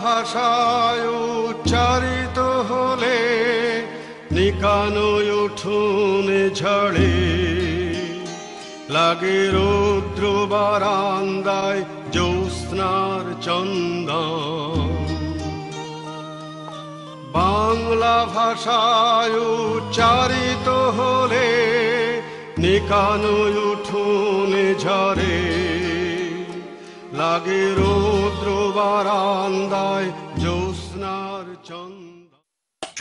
ভাষায় উচ্চারিত হলে নিকানয় উঠোনে ঝড়ে লাগে রৌদ্র বারান্দায় জ্যোৎস্নার চন্দন। বাংলা ভাষায় উচ্চারিত হলে নিকানয় উঠোনে ঝরে লাগে রৌদ্র বারান্দায় জ্যোৎস্নার চন্দন।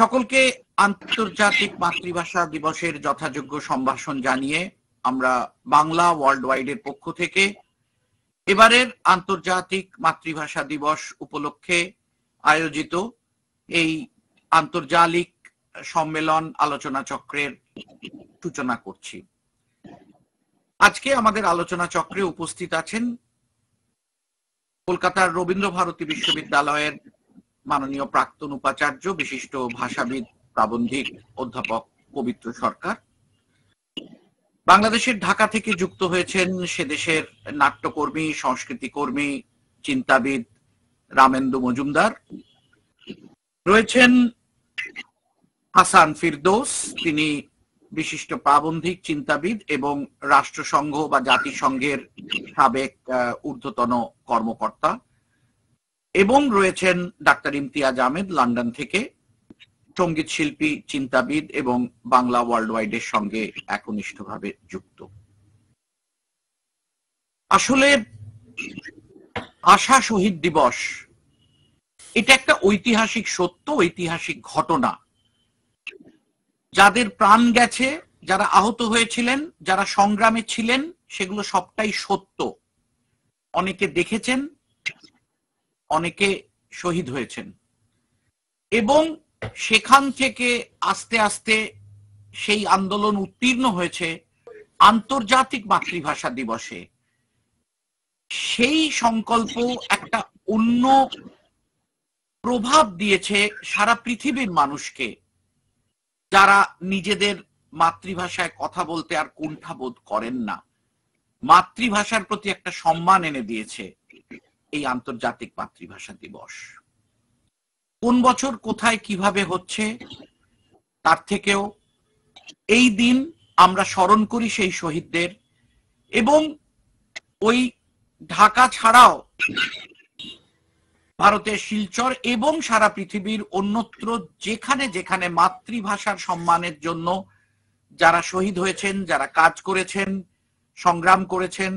সকলকে আন্তর্জাতিক মাতৃভাষা দিবসের যথাযোগ্য সম্ভাষণ জানিয়ে আমরা বাংলা ওয়ার্ল্ড ওয়াইডের পক্ষ থেকে এবারের আন্তর্জাতিক মাতৃভাষা দিবস উপলক্ষে আয়োজিত এই আন্তর্জালিক সম্মেলন আলোচনা চক্রের সূচনা করছি। আজকে আমাদের আলোচনা চক্রে উপস্থিত আছেন কলকাতার রবীন্দ্র ভারতী বিশ্ববিদ্যালয়ের মাননীয় প্রাক্তন উপাচার্য বিশিষ্ট ভাষাবিদ প্রাবন্ধিক অধ্যাপক পবিত্র সরকার। বাংলাদেশের ঢাকা থেকে যুক্ত হয়েছেন সে দেশের নাট্যকর্মী, সংস্কৃতি কর্মী, চিন্তাবিদ রামেন্দু মজুমদার। রয়েছেন হাসান ফিরদৌস, তিনি বিশিষ্ট প্রাবন্ধিক, চিন্তাবিদ এবং রাষ্ট্রসংঘ বা জাতিসংঘের সাবেক ঊর্ধ্বতন কর্মকর্তা। এবং রয়েছেন ডাক্তার ইমতিয়াজ আহমেদ, লন্ডন থেকে সঙ্গীত শিল্পী, চিন্তাবিদ এবং বাংলা ওয়ার্ল্ড ওয়াইডের সঙ্গে একনিষ্ঠভাবে যুক্ত। আসলে ভাষা শহীদ দিবস এটা একটা ঐতিহাসিক সত্য, ঐতিহাসিক ঘটনা। যাদের প্রাণ গেছে, যারা আহত হয়েছিলেন, যারা সংগ্রামে ছিলেন, সেগুলো সবটাই সত্য। অনেকে দেখেছেন, অনেকে শহীদ হয়েছেন এবং সেখান থেকে আস্তে আস্তে সেই আন্দোলন উত্তীর্ণ হয়েছে আন্তর্জাতিক মাতৃভাষা দিবসে। সেই সংকল্প একটা অন্য প্রভাব দিয়েছে সারা পৃথিবীর মানুষকে, যারা নিজেদের মাতৃভাষায় কথা বলতে আর কুণ্ঠাবোধ করেন না। মাতৃভাষার প্রতি একটা সম্মান এনে দিয়েছে এই আন্তর্জাতিক মাতৃভাষা দিবস। কোন বছর কোথায় কিভাবে হচ্ছে তার থেকেও এই দিন আমরা স্মরণ করি সেই শহীদদের, এবং ওই ঢাকা ছাড়াও ভারতের শিলচর এবং সারা পৃথিবীর অন্যত্র যেখানে যেখানে মাতৃভাষার সম্মানের জন্য যারা শহীদ হয়েছেন, যারা কাজ করেছেন, সংগ্রাম করেছেন,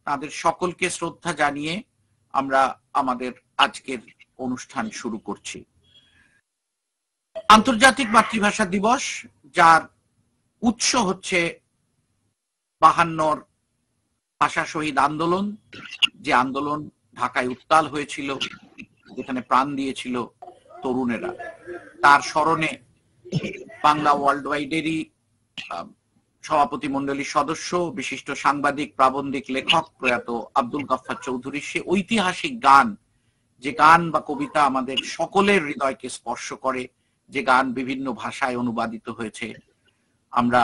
তাদের সকলকে শ্রদ্ধা জানিয়ে আমরা আমাদের আজকের অনুষ্ঠান শুরু করছি। আন্তর্জাতিক মাতৃভাষা দিবস, যার উৎস হচ্ছে 52 ভাষা শহীদ আন্দোলন, যে আন্দোলন ঢাকায় উত্তাল হয়েছিল, যেখানে প্রাণ দিয়েছিল তরুণেরা। তার স্মরণে বাংলা ওয়ার্ল্ড ওয়াইডেরই সভাপতি মন্ডলীর সদস্য, বিশিষ্ট সাংবাদিক, প্রাবন্ধিক, লেখক প্রয়াত আব্দুল গাফফার চৌধুরীর সে ঐতিহাসিক গান, যে গান বা কবিতা আমাদের সকলের হৃদয়কে স্পর্শ করে, যে গান বিভিন্ন ভাষায় অনুবাদিত হয়েছে, আমরা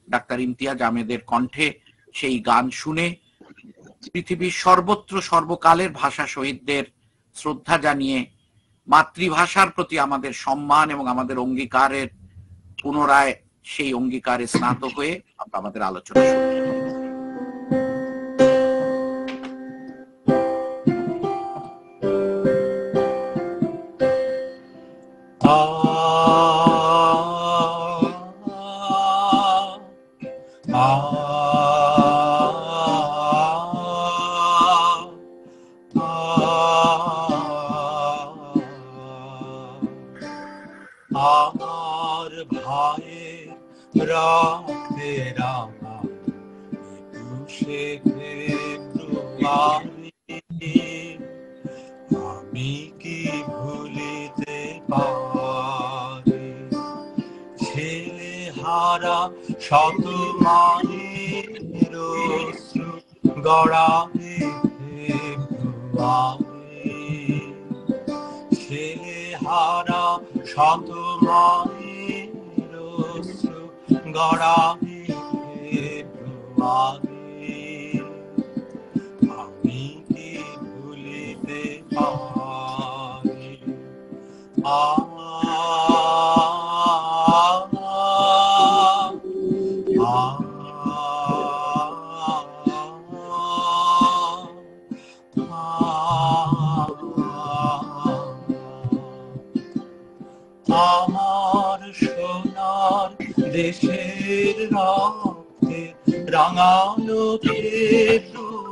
ডাক্তার ইমতিয়াজ আহমেদের কণ্ঠে সেই গান শুনে পৃথিবীর সর্বত্র সর্বকালের ভাষা শহীদদের শ্রদ্ধা জানিয়ে মাতৃভাষার প্রতি আমাদের সম্মান এবং আমাদের অঙ্গীকারের পুনরায় সেই অঙ্গীকারে স্নাত হয়ে আমরা আমাদের আলোচনা শুরু করি। আমার ভাইয়ের রাতে রাঙা 21শে ফেব্রুয়ারি আমি কি ভুলিতে পারি, ছেলে হারা শত মায়ের অশ্রু গড়া ফেব্রুয়ারি, ছেলে হারা শত মায়ের অশ্রু গড়া ফেব্রুয়ারি আমি কি ভুলিতে পারি। কালো ফেব্রুয়ারি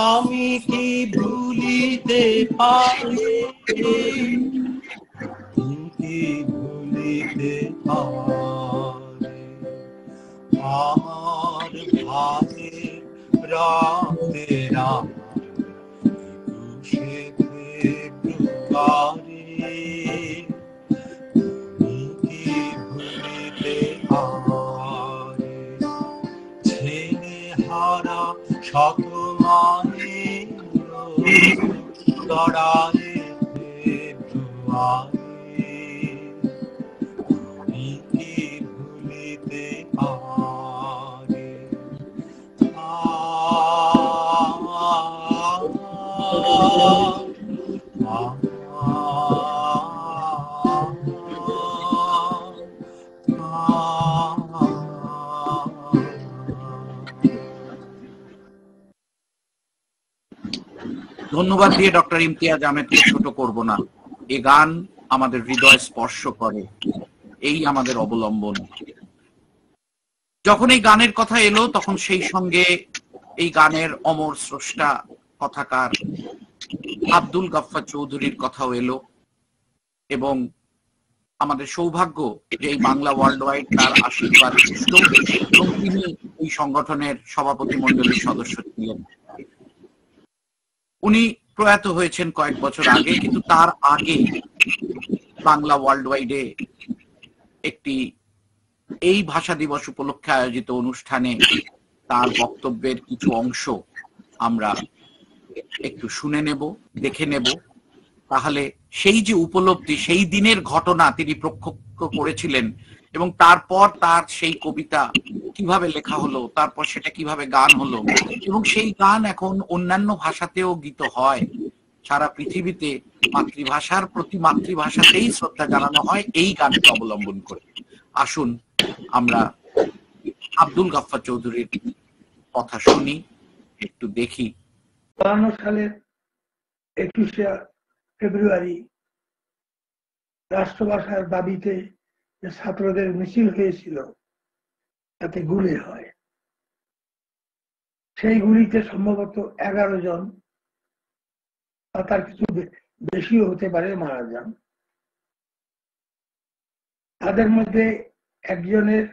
আমি কি ভুলিতে পারি, কি ভুলিতে পারি আমার ভাইয়ের রক্তের 21শে ফেব্রুয়ারি কি ভুলিতে পারি ছেলে হারা শত মায়ের গড়ায় ফেব্রুয়ারি কি ভুলিতে পারি ধন্যবাদ দিয়ে ডক্টর ইমতিয়াজ আহমেদকে ছোট করব না। এ গান আমাদের হৃদয় স্পর্শ করে, এই আমাদের অবলম্বন। যখন এই গানের কথা এলো তখন সেই সঙ্গে এই গানের অমর স্রষ্টা কথাকার আব্দুল গাফফার চৌধুরীর কথাও এলো, এবং আমাদের সৌভাগ্য যে এই বাংলা ওয়ার্ল্ড ওয়াইড তার আশীর্বাদ এবং তিনি এই সংগঠনের সভাপতি মণ্ডলীর সদস্য ছিলেন। উনি প্রয়াত হয়েছেন কয়েক বছর আগে, কিন্তু তার আগে বাংলা ওয়ার্ল্ড ওয়াইডে একটি এই ভাষা দিবস উপলক্ষে আয়োজিত অনুষ্ঠানে তার বক্তব্যের কিছু অংশ আমরা একটু শুনে নেব, দেখে নেব। তাহলে সেই যে উপলব্ধি, সেই দিনের ঘটনা তিনি প্রত্যক্ষ করেছিলেন এবং তারপর তার সেই কবিতা কিভাবে লেখা হলো, তারপর সেটা কিভাবে গান হলো, এবং সেই গান এখন অন্যান্য ভাষাতেও গীত হয়। সারা পৃথিবীতে মাতৃভাষার প্রতি মাতৃভাষাতেই শ্রদ্ধা জানানো হয় এই গানকে অবলম্বন করে। আসুন আমরা আব্দুল গাফফার চৌধুরীর কথা শুনি, একটু দেখি। 52 সালের 21শে ফেব্রুয়ারি রাষ্ট্রভাষার দাবিতে যে ছাত্রদের মিছিল হয়েছিল তাতে গুলি হয়। সেই গুলিতে সম্ভবত 11 জন বা তার কিছু বেশিও হতে পারে মারা যান। তাদের মধ্যে একজনের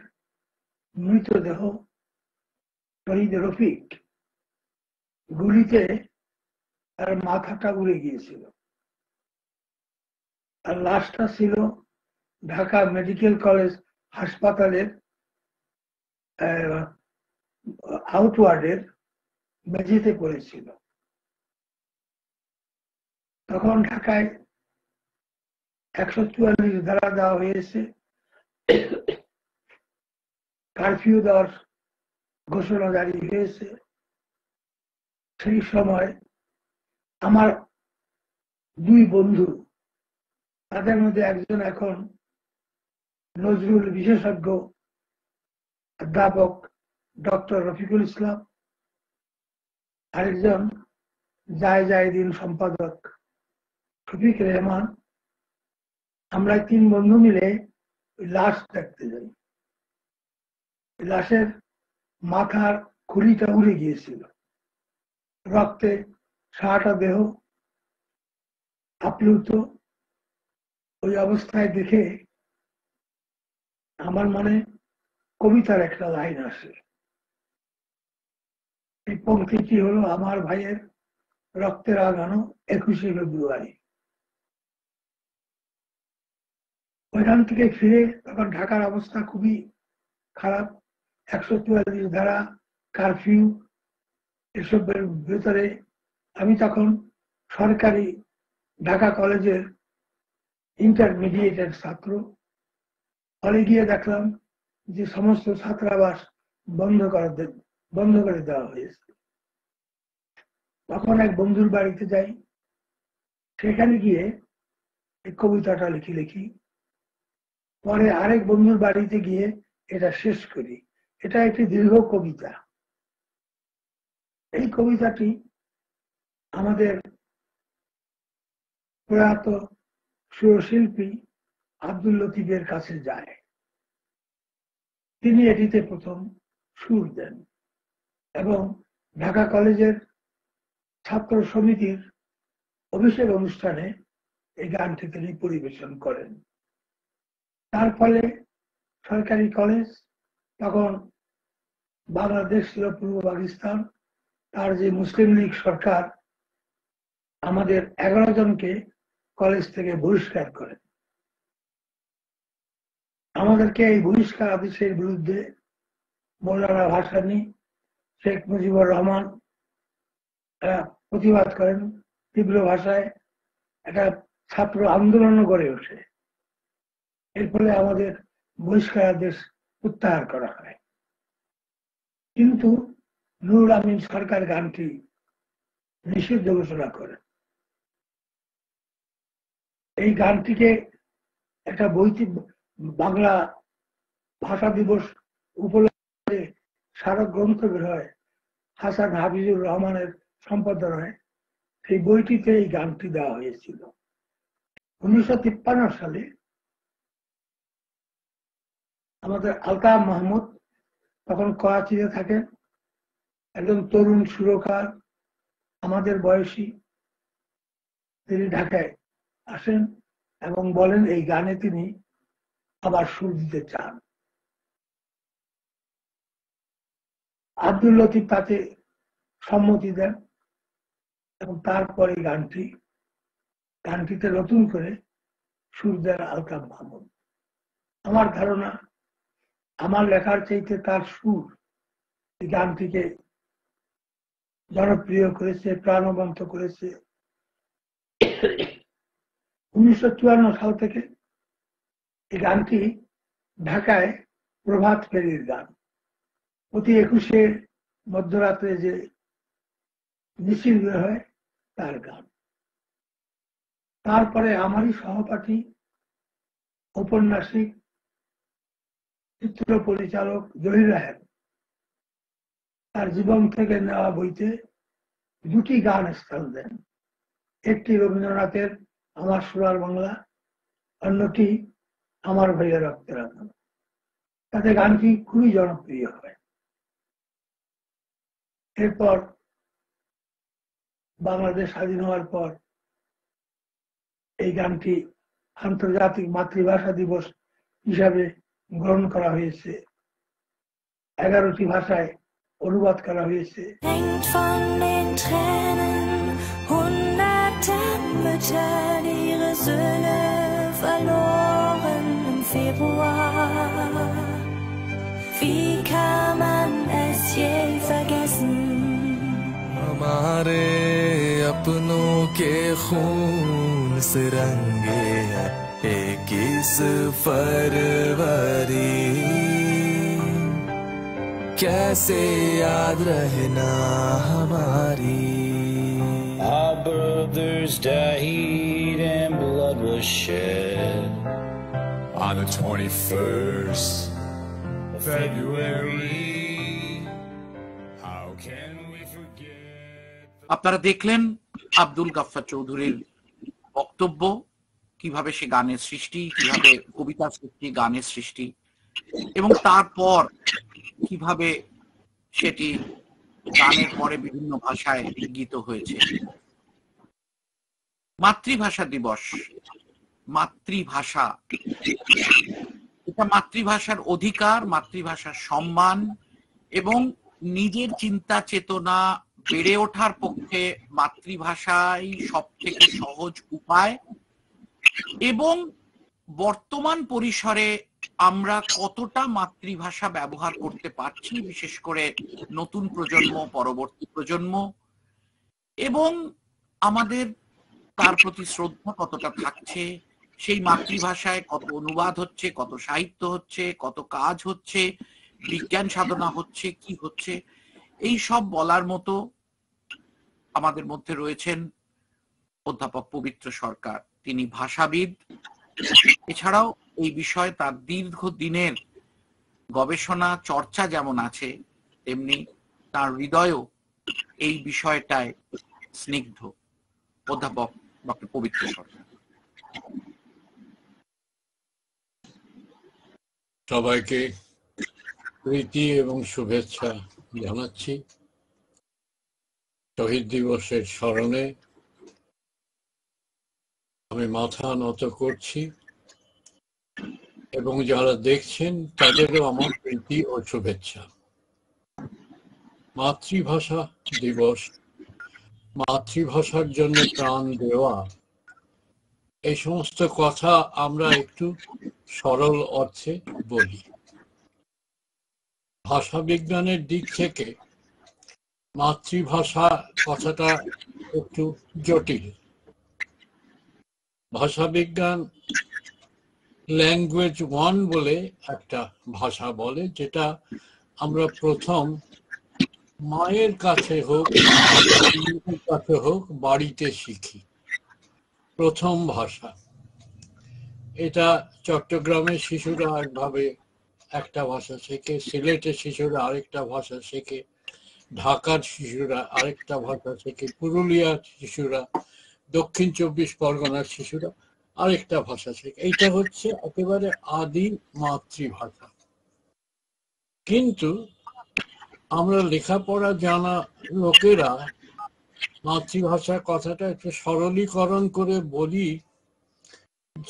মৃতদেহ শহীদ রফিক, গুলিতে তার মাথাটা উড়ে গিয়েছিল। আর লাশটা ছিল ঢাকা মেডিকেল কলেজ হাসপাতালের আউটওয়ার্ডের মেঝেতে পড়েছিল। তখন ঢাকায় 144 ধারা দেওয়া হয়েছে, কারফিউ দেওয়ার ঘোষণা জারি হয়েছে। সেই সময় আমার দুই বন্ধু, তাদের মধ্যে একজন এখন নজরুল বিশেষজ্ঞ অধ্যাপক ডক্টর রফিকুল ইসলাম, আরেকজন জায়দিন সম্পাদক শফিক রহমান, আমরা 3 বন্ধু মিলে লাশ দেখতে যাই। লাশের মাথার খুলিটা উড়ে গিয়েছিল, রক্তে সারাটা দেহ আপ্লুত। ওই অবস্থায় দেখে আমার মনে কবিতার একটা লাইন আসে। এই পংক্তিটি হলো আমার ভাইয়ের রক্তে রাঙানো 21শে ফেব্রুয়ারি। ওইখান থেকে ফিরে তখন ঢাকার অবস্থা খুবই খারাপ। 144 ধারা, কারফিউ, এসবের ভেতরে আমি তখন সরকারি ঢাকা কলেজের ইন্টারমিডিয়েটের ছাত্র। হলে গিয়ে দেখলাম যে সমস্ত ছাত্রাবাস বন্ধ করে দেওয়া হয়েছে। তখন এক বন্ধুর বাড়িতে যাই, সেখানে গিয়ে এই কবিতাটা লিখি। পরে আরেক বন্ধুর বাড়িতে গিয়ে এটা শেষ করি। এটা একটি দীর্ঘ কবিতা। এই কবিতাটি আমাদের প্রয়াত সুরশিল্পী আব্দুল লতিফের কাছে যায়। তিনি এটিতে প্রথম সুর দেন এবং ঢাকা কলেজের ছাত্র সমিতির অভিষেক অনুষ্ঠানে এই গানটি তিনি পরিবেশন করেন। তার ফলে সরকারি কলেজ, তখন বাংলাদেশ ছিল পূর্ব পাকিস্তান, তার যে মুসলিম লীগ সরকার আমাদের 11 জনকে কলেজ থেকে বহিষ্কার করেন। আমাদেরকে এই বহিষ্কার আদেশের বিরুদ্ধে মৌলানা ভাসানী, শেখ মুজিবুর রহমান প্রতিবাদ করেন তীব্র ভাষায়, একটা ছাত্র আন্দোলনও গড়ে ওঠে। এর ফলে আমাদের বহিষ্কার আদেশ প্রত্যাহার করা হয়। কিন্তু নুরুল আমিন সরকার গানটি নিষিদ্ধ ঘোষণা করেন। এই গানটিকে একটা বইটি বাংলা ভাষা দিবস উপলক্ষে স্মারক গ্রন্থ বের হয় হাসান হাফিজুর রহমানের সম্পাদনায়। সেই বইটিতে এই গানটি দেওয়া হয়েছিল। 1953 সালে আমাদের আলতাফ মাহমুদ তখন করাচিতে থাকেন, একজন তরুণ সুরকার, আমাদের বয়সী। তিনি ঢাকায় আসেন এবং বলেন এই গানে তিনি আবার সুর দিতে চান। আব্দুল লতিফ তাতে সম্মতি দেন এবং তারপরে গানটিতে নতুন করে সুর দেন আলতাফ মাহমুদ। আমার ধারণা আমার লেখার চাইতে তার সুর এই গানটিকে জনপ্রিয় করেছে, প্রাণবন্ত করেছে। 1954 সাল থেকে এই গানটি ঢাকায় প্রভাত ফেরির গান, প্রতি 21শে মধ্যরাত্রে যে মিছিল বের হয় তার গান। তারপরে আমারই সহপাঠী ঔপন্যাসিক চিত্র পরিচালক জহির রাহের তার জীবন থেকে নেওয়া বইতে দুটি গান স্থান দেন। একটি রবীন্দ্রনাথের আমার সোনার বাংলা, অন্যটি আমার ভাইয়া রক্তের আগুন। তাতে গানটি খুবই জনপ্রিয় হয়। এরপর বাংলাদেশ স্বাধীন হওয়ার পর এই গানটি আন্তর্জাতিক মাতৃভাষা দিবস হিসাবে গ্রহণ করা হয়েছে। 11টি ভাষায় অনুবাদ করা হয়েছে। Hängt von den Tränen hunderten Mütter, die ihre Söhne verloren im Februar. Wie kann man es je vergessen? हमारे अपनों के खून से रंगे हैं 21 फरवरी, कैसे याद रहना हमारी। Our brothers died and blood was shed On the 21st of February, how can we forget? আপনারা দেখলেন আব্দুল গাফফার চৌধুরীর বক্তব্য, কিভাবে সে গানের সৃষ্টি, কিভাবে কবিতার সৃষ্টি, গানের সৃষ্টি, এবং তারপর কিভাবে সেটি গানের পরে বিভিন্ন ভাষায় গীত হয়েছে। মাতৃভাষা দিবস, মাতৃভাষা, এটা মাতৃভাষার অধিকার, মাতৃভাষার সম্মান এবং নিজের চিন্তা চেতনা বেড়ে ওঠার পক্ষে মাতৃভাষাই সব থেকে সহজ উপায়। এবং বর্তমান পরিসরে আমরা কতটা মাতৃভাষা ব্যবহার করতে পারছি, বিশেষ করে নতুন প্রজন্ম, পরবর্তী প্রজন্ম, এবং আমাদের তার প্রতি শ্রদ্ধা কতটা থাকছে, সেই মাতৃভাষায় কত অনুবাদ হচ্ছে, কত সাহিত্য হচ্ছে, কত কাজ হচ্ছে, বিজ্ঞান সাধনা হচ্ছে, কি হচ্ছে, এই সব বলার মতো আমাদের মধ্যে রয়েছেন অধ্যাপক পবিত্র সরকার। তিনি ভাষাবিদ, এছাড়াও এই বিষয়ে তার দীর্ঘদিনের গবেষণা চর্চা যেমন আছে, তেমনি তার হৃদয়ও এই বিষয়টায় স্নিগ্ধ। অধ্যাপক ডক্টর পবিত্র সরকার। সবাইকে প্রীতি এবং শুভেচ্ছা জানাচ্ছি শহীদ দিবসের স্মরণে। আমি মাথা নত করছি এবং যারা দেখছেন তাদেরও আমার প্রীতি ও শুভেচ্ছা। মাতৃভাষা দিবস, মাতৃভাষার জন্য প্রাণ দেওয়া, এই সমস্ত কথা আমরা একটু সরল অর্থে বলি। ভাষা বিজ্ঞানের দিক থেকে মাতৃভাষা কথাটা একটু জটিল। ভাষা বিজ্ঞান ল্যাঙ্গুয়েজ 1 বলে একটা ভাষা বলে, যেটা আমরা প্রথম মায়ের কাছে হোক কাছে হোক বাড়িতে শিখি, প্রথম ভাষা। এটা চট্টগ্রামের শিশুরা একভাবে একটা ভাষা শেখে, সিলেটের শিশুরা আরেকটা ভাষা শেখে, ঢাকার শিশুরা আরেকটা ভাষা শেখে, পুরুলিয়ার শিশুরা, দক্ষিণ 24 পরগনার শিশুরা আরেকটা ভাষা শেখে। এইটা হচ্ছে একেবারে আদি মাতৃভাষা। কিন্তু আমরা লেখাপড়া জানা লোকেরা মাতৃভাষা কথাটা একটু সরলীকরণ করে বলি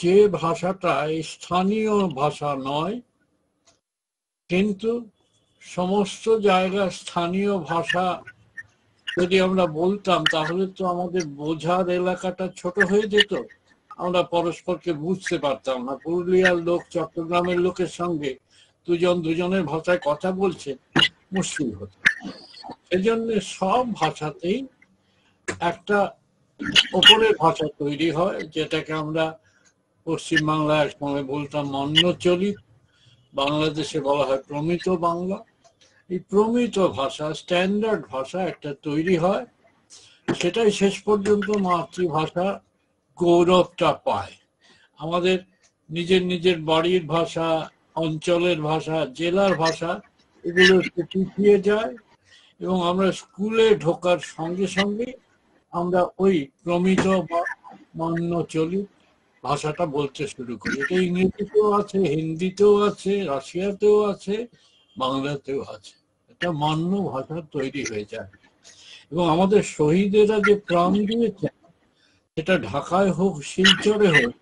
যে ভাষাটা স্থানীয় ভাষা নয়, কিন্তু সমস্ত জায়গার স্থানীয় ভাষা যদি আমরা বলতাম তাহলে তো আমাদের বোঝার এলাকাটা ছোট হয়ে যেত, আমরা পরস্পরকে বুঝতে পারতাম না। পুরুলিয়ার লোক চট্টগ্রামের লোকের সঙ্গে দুজনের ভাষায় কথা বলছে, মুশকিল হতো। সেজন্য সব ভাষাতেই একটা ওপরের ভাষা তৈরি হয়, যেটাকে আমরা পশ্চিমবাংলায় একসময় বলতাম মন্যচলিত, বাংলাদেশে বলা হয় প্রমিত বাংলা। এই প্রমিত ভাষা, স্ট্যান্ডার্ড ভাষা একটা তৈরি হয়, সেটাই শেষ পর্যন্ত মাতৃভাষা গৌরবটা পায়। আমাদের নিজের বাড়ির ভাষা, অঞ্চলের ভাষা, জেলার ভাষা এগুলো একটু পিছিয়ে যায় এবং আমরা স্কুলে ঢোকার সঙ্গে সঙ্গে আমরা ওই প্রমিত বা মান্যচলিত ভাষাটা বলতে শুরু করি। এটা ইংরেজিতেও আছে, হিন্দিতেও আছে, রাশিয়াতেও আছে, বাংলাতেও আছে। এটা মান্য ভাষা তৈরি হয়ে যায়। এবং আমাদের শহীদেরা যে প্রাণ দিয়েছে, সেটা ঢাকায় হোক শিলচরে হোক,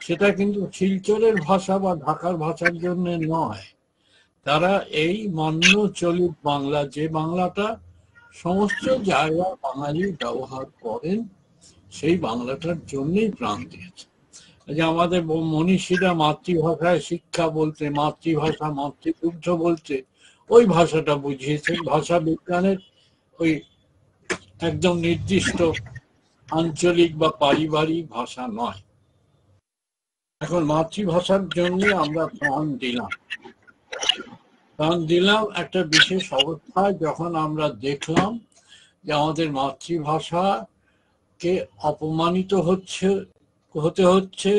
সেটা কিন্তু শিলচরের ভাষা বা ঢাকার ভাষার জন্য নয়। তারা এই মান্য চলিত বাংলা, যে বাংলাটা সমস্ত জায়গায় বাঙালি ব্যবহার করেন, সেই বাংলাটার জন্যই প্রাণ দিয়েছে। যে আমাদের মনীষীরা মাতৃভাষায় শিক্ষা বলতে, মাতৃভাষা মাতৃদুগ্ধ বলতে ওই ভাষাটা বুঝিয়েছেন। ভাষা বিজ্ঞানের ওই একদম নির্দিষ্ট আঞ্চলিক বা পারিবারিক ভাষা নয়। এখন মাতৃভাষার জন্য আমরা প্রাণ দিলাম একটা বিশেষ অবস্থায়, যখন আমরা দেখলাম যে আমাদের মাতৃভাষাকে অপমানিত হতে হচ্ছে,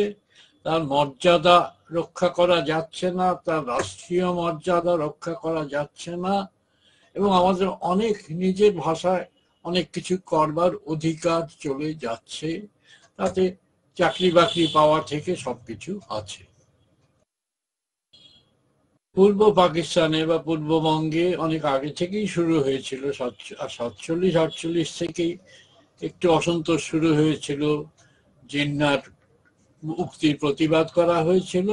তার মর্যাদা রক্ষা করা যাচ্ছে না, তার রাষ্ট্রীয় মর্যাদা রক্ষা করা যাচ্ছে না, এবং আমাদের অনেক নিজের ভাষায় অনেক কিছু করবার অধিকার চলে যাচ্ছে, তাতে চাকরি বাকরি পাওয়া থেকে সবকিছু আছে। পূর্ব পাকিস্তানে বা পূর্ববঙ্গে অনেক আগে থেকেই শুরু হয়েছিল, 47-48 থেকেই একটু অসন্তোষ শুরু হয়েছিল, জিন্নার মুক্তির প্রতিবাদ করা হয়েছিল।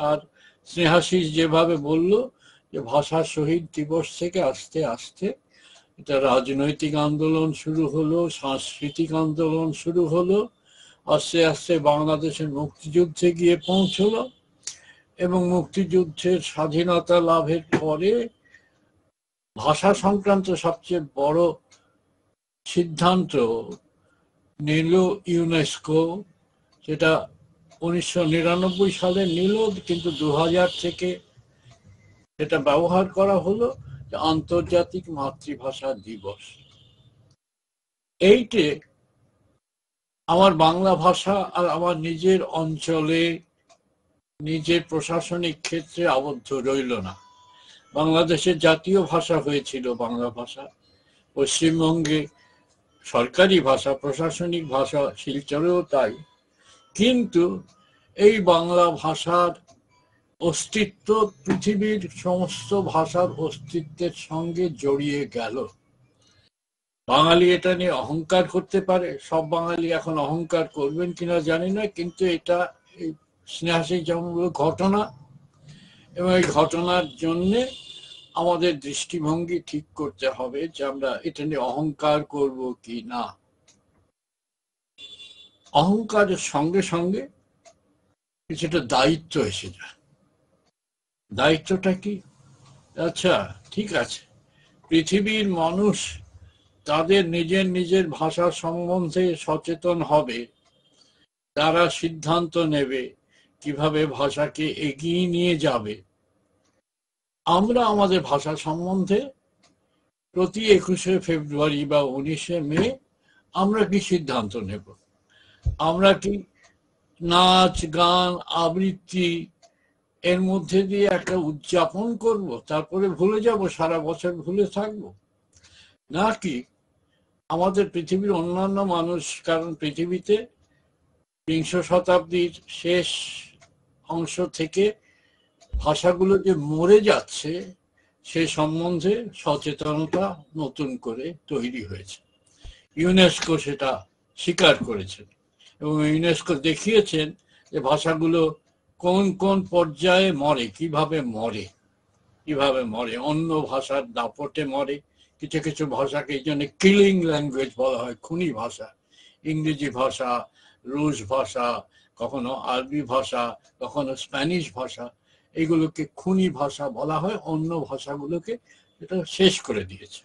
আর স্নেহাশিস যেভাবে বলল যে ভাষা শহীদ দিবস থেকে আস্তে আস্তে এটা রাজনৈতিক আন্দোলন শুরু হলো, সাংস্কৃতিক আন্দোলন শুরু হলো, আস্তে আস্তে বাংলাদেশের মুক্তিযুদ্ধে গিয়ে পৌঁছলো, এবং মুক্তিযুদ্ধের স্বাধীনতা লাভের পরে ভাষা সংক্রান্ত সবচেয়ে বড় সিদ্ধান্ত নিল ইউনেস্কো, যেটা 1999 সালে নিল, কিন্তু 2000 থেকে এটা ব্যবহার করা হলো আন্তর্জাতিক মাতৃভাষা দিবস। এইটে আমার বাংলা ভাষা আর আমার নিজের অঞ্চলে নিজের প্রশাসনিক ক্ষেত্রে আবদ্ধ রইল না। বাংলাদেশের জাতীয় ভাষা হয়েছিল বাংলা ভাষা, পশ্চিমবঙ্গে সরকারি ভাষা, প্রশাসনিক ভাষা, শিলচরেও তাই। কিন্তু এই বাংলা ভাষার অস্তিত্ব পৃথিবীর সমস্ত ভাষার অস্তিত্বের সঙ্গে জড়িয়ে গেল। বাঙালি এটা নিয়ে অহংকার করতে পারে, সব বাঙালি এখন অহংকার করবেন কিনা জানি না, কিন্তু এটা স্নেহাসিক ঘটনা, এবং এই ঘটনার জন্য আমাদের দৃষ্টিভঙ্গি ঠিক করতে হবে যে আমরা এটা নিয়ে অহংকার করব কি না। অহংকারের সঙ্গে সঙ্গে কিছুটা দায়িত্ব এসে যায়। দায়িত্বটা কি? আচ্ছা ঠিক আছে, পৃথিবীর মানুষ তাদের নিজের নিজের ভাষা সম্বন্ধে সচেতন হবে, তারা সিদ্ধান্ত নেবে কিভাবে ভাষাকে এগিয়ে নিয়ে যাবে। আমরা আমাদের ভাষা সম্বন্ধে প্রতি 21শে ফেব্রুয়ারি বা 19শে মে আমরা কি সিদ্ধান্ত নেব? আমরা কি নাচ গান আবৃত্তি এর মধ্যে দিয়ে একটা উদযাপন করব, তারপরে ভুলে যাব, সারা বছর ভুলে থাকবো? নাকি আমাদের পৃথিবীর অন্যান্য মানুষ, কারণ পৃথিবীতে 20 শতাব্দীর শেষ অংশ থেকে ভাষাগুলো যে মরে যাচ্ছে সে সম্বন্ধে সচেতনতা নতুন করে তৈরি হয়েছে। ইউনেস্কো সেটা স্বীকার করেছেন এবং ইউনেস্কো দেখিয়েছেন যে ভাষাগুলো কোন কোন পর্যায়ে মরে, কিভাবে মরে। অন্য ভাষার দাপটে মরে। কিছু কিছু ভাষাকে এই জন্য কিলিং ল্যাঙ্গুয়েজ বলা হয়, খুনি ভাষা। ইংরেজি ভাষা, রুশ ভাষা, কখনো আরবি ভাষা, কখনো স্প্যানিশ ভাষা, এগুলোকে খুনি ভাষা বলা হয়। অন্য ভাষাগুলোকে এটা শেষ করে দিয়েছে।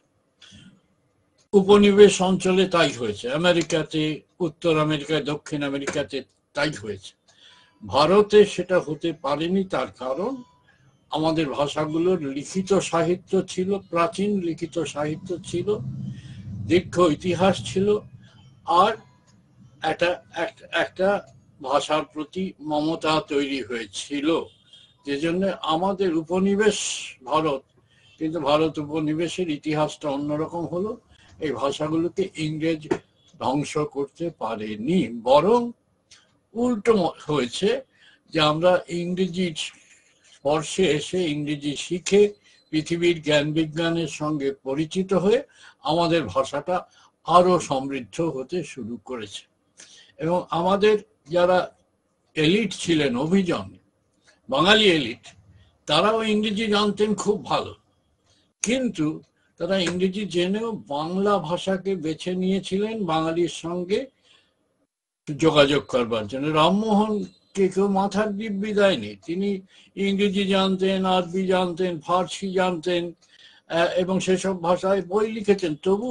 উপনিবেশ অঞ্চলে তাই হয়েছে, আমেরিকাতে, উত্তর আমেরিকায়, দক্ষিণ আমেরিকাতে তাই হয়েছে। ভারতে সেটা হতে পারেনি, তার কারণ আমাদের ভাষাগুলোর লিখিত সাহিত্য ছিল, প্রাচীন লিখিত সাহিত্য ছিল, দীর্ঘ ইতিহাস ছিল, আর একটা ভাষার প্রতি মমতা তৈরি হয়েছিল, যে জন্য আমাদের উপনিবেশ ভারত, কিন্তু ভারত উপনিবেশের ইতিহাসটা অন্যরকম হলো। এই ভাষাগুলোকে ইংরেজ ধ্বংস করতে পারেনি, বরং উল্টো হয়েছে যে আমরা ইংরেজির স্পর্শে এসে, ইংরেজি শিখে, পৃথিবীর জ্ঞান বিজ্ঞানের সঙ্গে পরিচিত হয়ে আমাদের ভাষাটা আরো সমৃদ্ধ হতে শুরু করেছে। এবং আমাদের যারা এলিট ছিলেন, অভিজন বাঙালি এলিট, তারাও ইংরেজি জানতেন খুব ভালো, কিন্তু তারা ইংরেজি জেনেও বাংলা ভাষাকে বেছে নিয়েছিলেন বাঙালির সঙ্গে যোগাযোগ করবার জন্য। রামমোহনকে কেউ মাথার দিব্যি দেয়নি, তিনি ইংরেজি জানতেন, আরবি জানতেন, ফার্সি জানতেন এবং সেসব ভাষায় বই লিখেছেন। তবু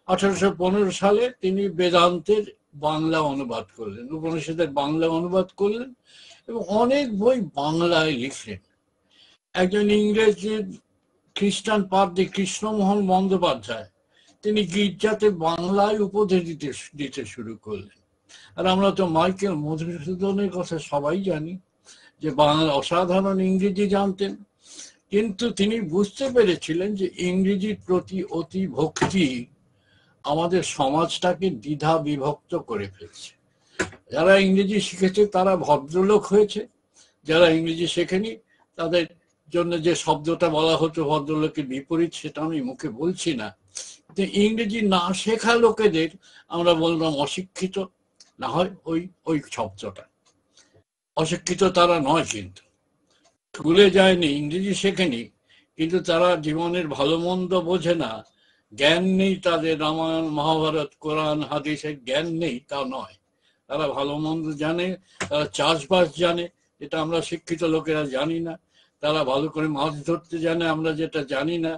1815 সালে তিনি বেদান্তের বাংলা অনুবাদ করলেন, উপনিষদের বাংলা অনুবাদ করলেন এবং অনেক বই বাংলায় লিখলেন। একজন ইংরেজের খ্রিস্টান পাদ্রী কৃষ্ণমোহন বন্দ্যোপাধ্যায়, তিনি গির্জাতে বাংলায় উপদেশ দিতে শুরু করলেন। আর আমরা তো মাইকেল মধুসূদনের কথা সবাই জানি, যে বাংলা অসাধারণ ইংরেজি জানতেন, কিন্তু তিনি বুঝতে পেরেছিলেন যে ইংরেজির প্রতি অতি ভক্তি আমাদের সমাজটাকে দ্বিধা বিভক্ত করে ফেলছে। যারা ইংরেজি শিখেছে তারা ভদ্রলোক হয়েছে, যারা ইংরেজি শেখেনি তাদের জন্য যে শব্দটা বলা হতো ভদ্রলোকের বিপরীত, সেটা আমি মুখে বলছি না, কিন্তু ইংরেজি না শেখা লোকেদের আমরা বললাম অশিক্ষিত, না হয় ওই শব্দটা। অশিক্ষিত তারা নয়, কিন্তু স্কুলে যায়নি, ইংরেজি শেখেনি, কিন্তু তারা জীবনের ভালো মন্দ বোঝে না, জ্ঞান নেই তাদের, রামায়ণ মহাভারত কোরআন হাদিসের জ্ঞান নেই তা নয়, তারা ভালো মন্দ জানে, তারা চাষবাস জানে যেটা আমরা শিক্ষিত লোকেরা জানি না, তারা ভালো করে মাছ ধরতে জানে আমরা যেটা জানি না,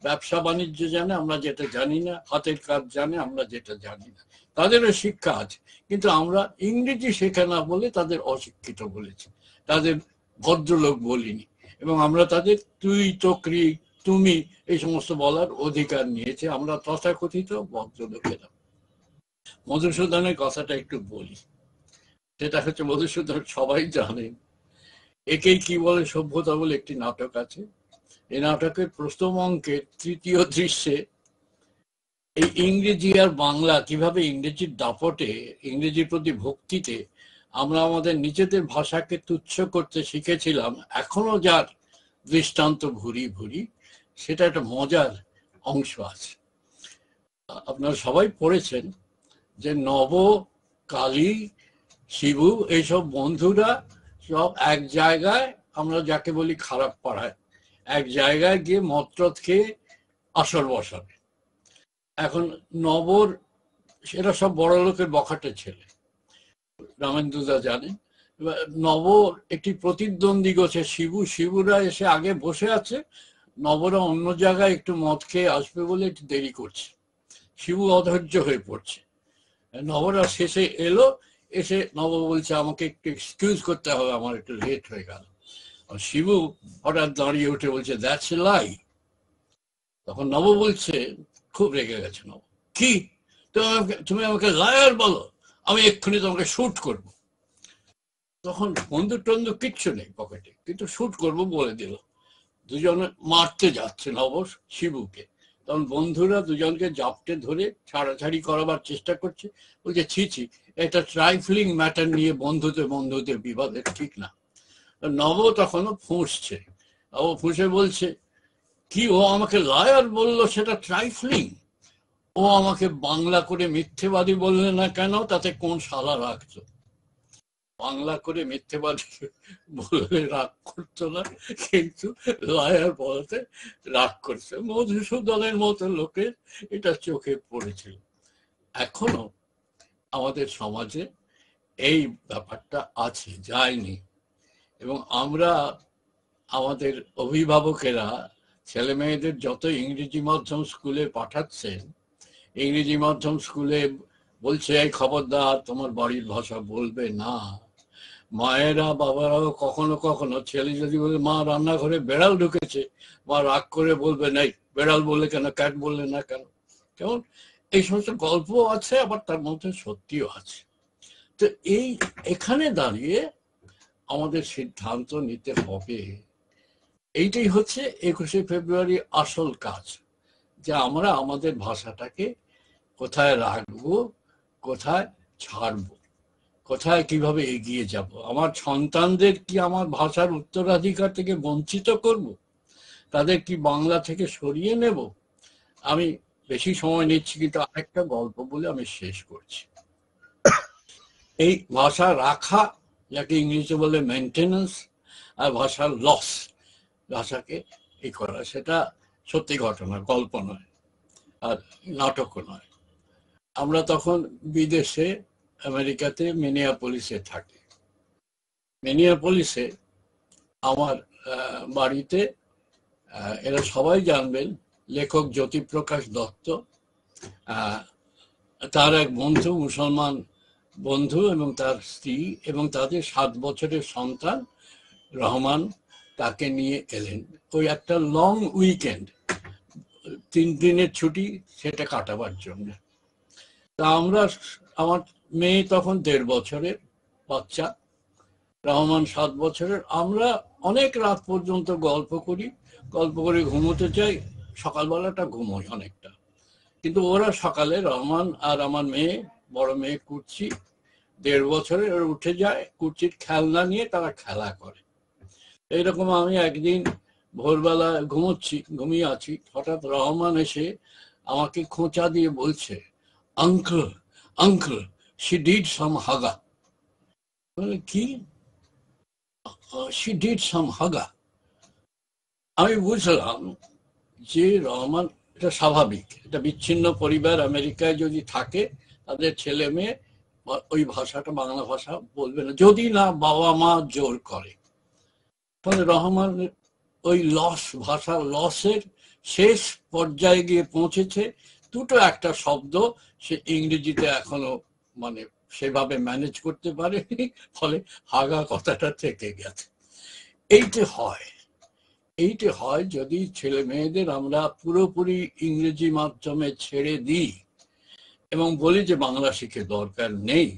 ব্যবসা বাণিজ্য জানে আমরা যেটা জানি না, হাতের কাজ জানে আমরা যেটা জানি না, তাদেরও শিক্ষা আছে, কিন্তু আমরা ইংরেজি শেখা না বলে তাদের অশিক্ষিত বলেছি, তাদের ভদ্রলোক বলিনি, এবং আমরা তাদের তুই তকরি তুমি এই সমস্ত বলার অধিকার নিয়েছে, আমরা তথাকথিত ভদ্রলোকেরা। মধুসূদনের কথাটা একটু বলি, সেটা হচ্ছে মধুসূদন সবাই জানেন, একেই কি বলে সভ্যতা বলে একটি নাটক আছে। এই নাটকের প্রথম অঙ্কের তৃতীয় দৃশ্যে এই ইংরেজি আর বাংলা কিভাবে ইংরেজির দাপটে, ইংরেজির প্রতি ভক্তিতে আমরা আমাদের নিজেদের ভাষাকে তুচ্ছ করতে শিখেছিলাম, এখনো যার দৃষ্টান্ত ভুরি ভুরি, সেটা একটা মজার অংশ আছে। আপনারা সবাই পড়েছেন যে নব, কালী, শিবু এইসব বন্ধুরা সব এক জায়গায়, আমরা যাকে বলি খারাপ পাড়ায়, এক জায়গায় গিয়ে মত্রত খেয়ে আসর বসাবে। এখন নবর, সেটা সব বড় লোকের বখাটে ছেলে, রামেন্দুদা জানেন। নবর একটি প্রতিদ্বন্দ্বী গোছে শিবু, শিবুরা এসে আগে বসে আছে, নবরা অন্য জায়গায় একটু মদ খেয়ে আসবে বলে একটু দেরি করছে। শিবু অধৈর্য হয়ে পড়ছে। নবরা শেষে এলো, এসে নব বলছে আমাকে একটু এক্সকিউজ করতে হবে, আমার একটু লেট হয়ে গেল। শিবু হঠাৎ দাঁড়িয়ে উঠে বলছে দ্যাটস এ লাই। তখন নব বলছে, খুব রেগে গেছে নব, কি তুমি আমাকে লায়ার বলো? আমি এক্ষুনি তোমাকে শুট করব। তখন বন্দুক টন্দুক কিচ্ছু নেই পকেটে, কিন্তু শুট করব বলে দিল। দুজনে মারতে যাচ্ছে নব শিবুকে, তখন বন্ধুরা দুজনকে জাপটে ধরে ছাড়াছাড়ি করাবার চেষ্টা করছে। বলছে ছি ছি, এটা ট্রাইফলিং ম্যাটার নিয়ে বন্ধুতে বিবাদের ঠিক না। নব তখনও ফুঁসছে, ও ফুঁসে বলছে কি, ও আমাকে লায়ার বললো, সেটা ট্রাইফলিং? ও আমাকে বাংলা করে মিথ্যেবাদী বললে না কেন, তাতে কোন শালা রাখতো? বাংলা করে মিথ্যেবাদী বললে রাগ করতো না, কিন্তু লায়ার বলতে রাগ করছে। মধুসূদনের মতো লোকের এটা চোখে পড়েছিল। এখনো আমাদের সমাজে এই ব্যাপারটা আছে, যায়নি। এবং আমরা, আমাদের অভিভাবকেরা ছেলে মেয়েদের যত ইংরেজি মাধ্যম স্কুলে পাঠাচ্ছেন, ইংরেজি মাধ্যম স্কুলে বলছে এই খবরদার তোমার বাড়ির ভাষা বলবে না। মায়েরা বাবারাও কখনো কখনো ছেলে যদি বলে মা রান্নাঘরে বেড়াল ঢুকেছে, মা রাগ করে বলবে নেই, বেড়াল বললে কেন, ক্যাট বললে না কেন? কেমন এই সমস্ত গল্প আছে, আবার তার মধ্যে সত্যিও আছে। তো এখানে দাঁড়িয়ে আমাদের সিদ্ধান্ত নিতে হবে। এইটাই হচ্ছে 21শে ফেব্রুয়ারি আসল কাজ, যে আমরা আমাদের ভাষাটাকে কোথায় রাখবো, কোথায় ছাড়বো, কোথায় কিভাবে এগিয়ে যাব। আমার সন্তানদের কি আমার ভাষার উত্তরাধিকার থেকে বঞ্চিত করব? তাদের কি বাংলা থেকে সরিয়ে নেব? আমি বেশি সময় নিচ্ছি, কিন্তু আরেকটা গল্প বলে আমি শেষ করছি। এই ভাষা রাখা, যাকে ইংলিশে বলে মেনটেন্যান্স, আর ভাষার লস, ভাষাকে এই করা, সেটা সত্যি ঘটনা, গল্প নয় আর নাটকও নয়। আমরা তখন বিদেশে, আমেরিকাতে মিনিয়াপলিসে থাকি। মিনিয়াপলিসে আমার বাড়িতে, এরা সবাই জানবেন, লেখক জ্যোতিপ্রকাশ দত্ত, তার এক বন্ধু, মুসলমান বন্ধু, এবং তার স্ত্রী এবং তাদের 7 বছরের সন্তান রহমান, তাকে নিয়ে এলেন ওই একটা লং উইকেন্ড, 3 দিনের ছুটি, সেটা কাটাবার জন্য। তা আমরা, আমার মেয়ে তখন 1.5 বছরের বাচ্চা, রহমান 7 বছরের। আমরা অনেক রাত পর্যন্ত গল্প করে ঘুমোতে চাই, সকালবেলাটা ঘুমোই অনেকটা। কিন্তু ওরা সকালে, রহমান আর আমার মেয়ে, বড় মেয়ে কুর্চি 1.5 বছরের, ওরা উঠে যায়, কুর্চির খেলনা নিয়ে তারা খেলা করে। এইরকম আমি একদিন ভোরবেলা ঘুমিয়ে আছি, হঠাৎ রহমান এসে আমাকে খোঁচা দিয়ে বলছে, uncle she did some haga. কি? she did some haga. আমি বুঝলাম যে রহমান, এটা স্বাভাবিক, এটা বিচ্ছিন্ন পরিবার আমেরিকায় যদি থাকে, তাদের ছেলে মেয়ে ওই ভাষাটা, বাংলা ভাষা বলবে না, যদি না বাবা মা জোর করে। ফলে রহমান ওই ভাষার লসের শেষ পর্যায়ে গিয়ে পৌঁছেছে। দুটো একটা শব্দ সে ইংরেজিতে এখনো মানে সেভাবে ম্যানেজ করতে পারেনি, ফলে হাগা কথাটা থেকে গেছে। এইটা হয় যদি ছেলে মেয়েদের আমরা পুরোপুরি ইংরেজি মাধ্যমে ছেড়ে দিই এবং বলি যে বাংলা শিখে দরকার নেই,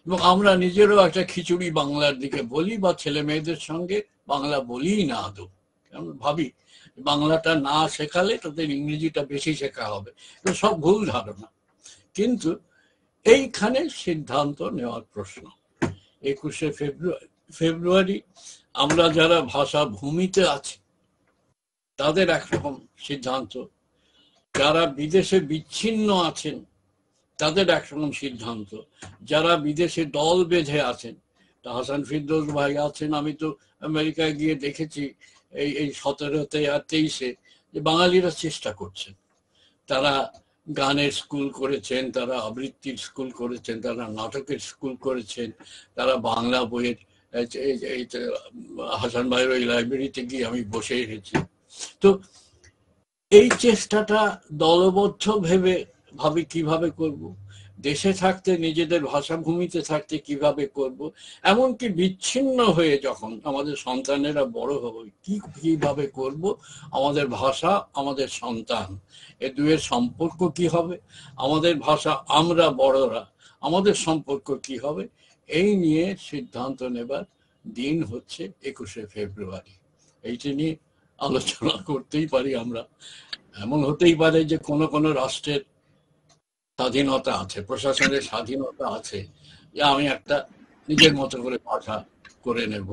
এবং আমরা নিজেরও একটা খিচুড়ি বাংলার দিকে বলি, বা ছেলে মেয়েদের সঙ্গে বাংলা বলি না আদৌ। ভাবি বাংলাটা না শেখালে তাদের ইংরেজিটা বেশি শেখা হবে। তো সব ভুল ধারণা। কিন্তু এইখানে সিদ্ধান্ত নেওয়ার প্রশ্ন, 21শে ফেব্রুয়ারি আমরা যারা ভাষা ভূমিতে আছি তাদের একরকম সিদ্ধান্ত, যারা বিদেশে বিচ্ছিন্ন আছেন তাদের একরকম সিদ্ধান্ত, যারা বিদেশে দল বেঁধে আছেন, হাসান ফিরদৌস ভাই আছেন, আমি তো আমেরিকায় গিয়ে দেখেছি এই 17তে আর 23-এ যে বাঙালিরা চেষ্টা করছেন, তারা গানের স্কুল করেছেন, তারা আবৃত্তির স্কুল করেছেন, তারা নাটকের স্কুল করেছেন, তারা বাংলা বইয়ের হাসান ভাইয়ের ওই লাইব্রেরিতে গিয়ে আমি বসে এসেছি। তো এই চেষ্টাটা দলবদ্ধ ভাবে কিভাবে করব, দেশে থাকতে নিজেদের ভাষাভূমিতে থাকতে কিভাবে করব, এমনকি বিচ্ছিন্ন হয়ে যখন আমাদের সন্তানেরা বড় হবে কিভাবে করব, আমাদের ভাষা আমাদের সন্তান এ দুয়ের সম্পর্ক কি হবে, আমাদের ভাষা আমরা বড়রা আমাদের সম্পর্ক কি হবে, এই নিয়ে সিদ্ধান্ত নেবার দিন হচ্ছে 21শে ফেব্রুয়ারি। এইটা নিয়ে আলোচনা করতেই পারি আমরা। এমন হতেই পারে যে কোনো রাষ্ট্রের স্বাধীনতা আছে, প্রশাসনের স্বাধীনতা আছে, যে আমি একটা নিজের মতো করে ভাষা করে নেব,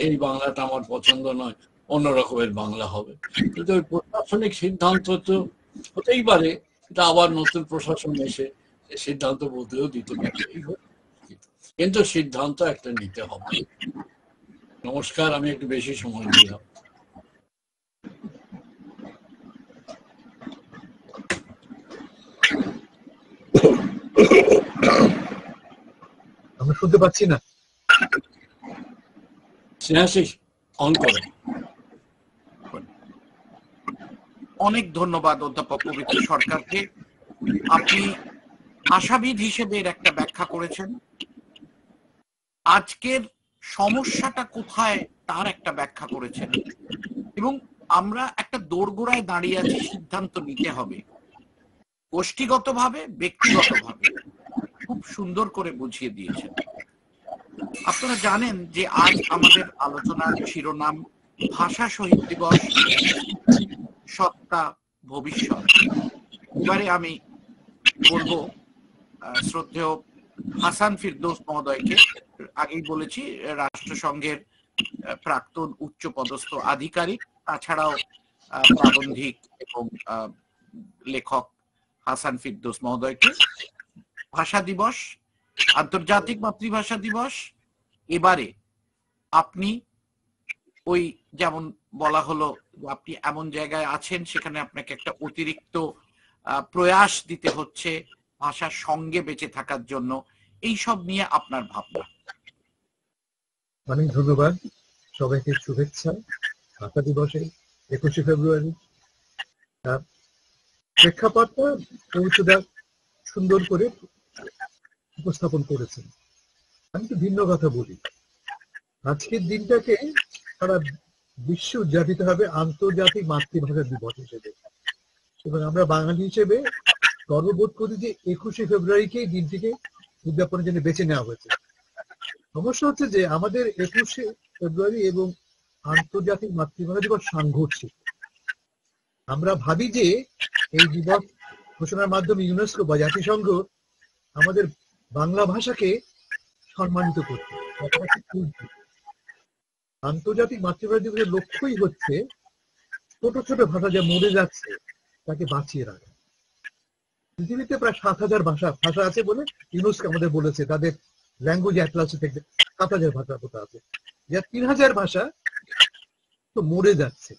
এই বাংলাটা আমার পছন্দ নয়, অন্য রকমের বাংলা হবে। কিন্তু ওই প্রশাসনিক সিদ্ধান্ত তো হতেই পারে, এটা আবার নতুন প্রশাসন এসে সিদ্ধান্ত বদলেও দিতে পারে, কিন্তু সিদ্ধান্ত একটা নিতে হবে। নমস্কার, আমি একটু বেশি সময় দিলাম। আমরা শুনতে পাচ্ছি না। অন করে। অনেক ধন্যবাদ অধ্যাপক পবিত্র সরকারকে। আপনি ভাষাবিদ হিসেবে এর একটা ব্যাখ্যা করেছেন, আজকের সমস্যাটা কোথায় তার একটা ব্যাখ্যা করেছেন, এবং আমরা একটা দোরগোড়ায় দাঁড়িয়ে আছি, সিদ্ধান্ত নিতে হবে গোষ্ঠীগতভাবে ব্যক্তিগতভাবে, খুব সুন্দর করে বুঝিয়ে দিয়েছেন। আপনারা জানেন যে আজ আমাদের আলোচনার শিরোনাম ভাষা শহীদ দিবস, সত্তা ভবিষ্যৎ। এবারে আমি বলবো শ্রদ্ধেয় হাসান ফিরদৌস মহোদয়কে, আগেই বলেছি রাষ্ট্রসংঘের প্রাক্তন উচ্চপদস্থ আধিকারিক, তাছাড়াও প্রাবন্ধিক এবং লেখক হাসান ফিরদৌস মহোদয়কে। ভাষা দিবস, আন্তর্জাতিক মাতৃভাষা দিবস, এবারে আপনি ওই যেমন বলা হলো আপনি এমন জায়গায় আছেন সেখানে আপনাকে একটা অতিরিক্ত প্রয়াস দিতে হচ্ছে ভাষার সঙ্গে বেঁচে থাকার জন্য, এই সব নিয়ে আপনার ভাবনা। অনেক ধন্যবাদ, সবাইকে শুভেচ্ছা ভাষা দিবসে 21শে ফেব্রুয়ারি। প্রেক্ষাপটটা পবিত্রদা সুন্দর করে উপস্থাপন করেছেন। আমি তো ভিন্ন কথা বলি, আজকের দিনটাকে সারা বিশ্বে উদযাপিত হবে আন্তর্জাতিক মাতৃভাষা দিবস হিসেবে, এবং আমরা বাঙালি হিসেবে গর্ববোধ করি যে 21শে ফেব্রুয়ারিকে দিনটিকে উদযাপনের জন্য বেছে নেওয়া হয়েছে। সমস্যা হচ্ছে যে আমাদের 21শে ফেব্রুয়ারি এবং আন্তর্জাতিক মাতৃভাষা দিবস সাংঘর্ষিক। আমরা ভাবি যে এই দিবস ঘোষণার মাধ্যমে ইউনেস্কো বা জাতিসংঘ আমাদের বাংলা ভাষাকে সম্মানিত করছে। আন্তর্জাতিক মাতৃভাষা দিবসের লক্ষ্যই হচ্ছে ছোট ছোট ভাষা যা মরে যাচ্ছে তাকে বাঁচিয়ে রাখা। পৃথিবীতে প্রায় 7,000 ভাষা আছে বলে ইউনেস্কো আমাদের বলেছে, তাদের ল্যাঙ্গুয়েজ অ্যাটলাসে থেকে 7,000 ভাষার কথা আছে, যা 3,000 ভাষা তো মরে যাচ্ছে।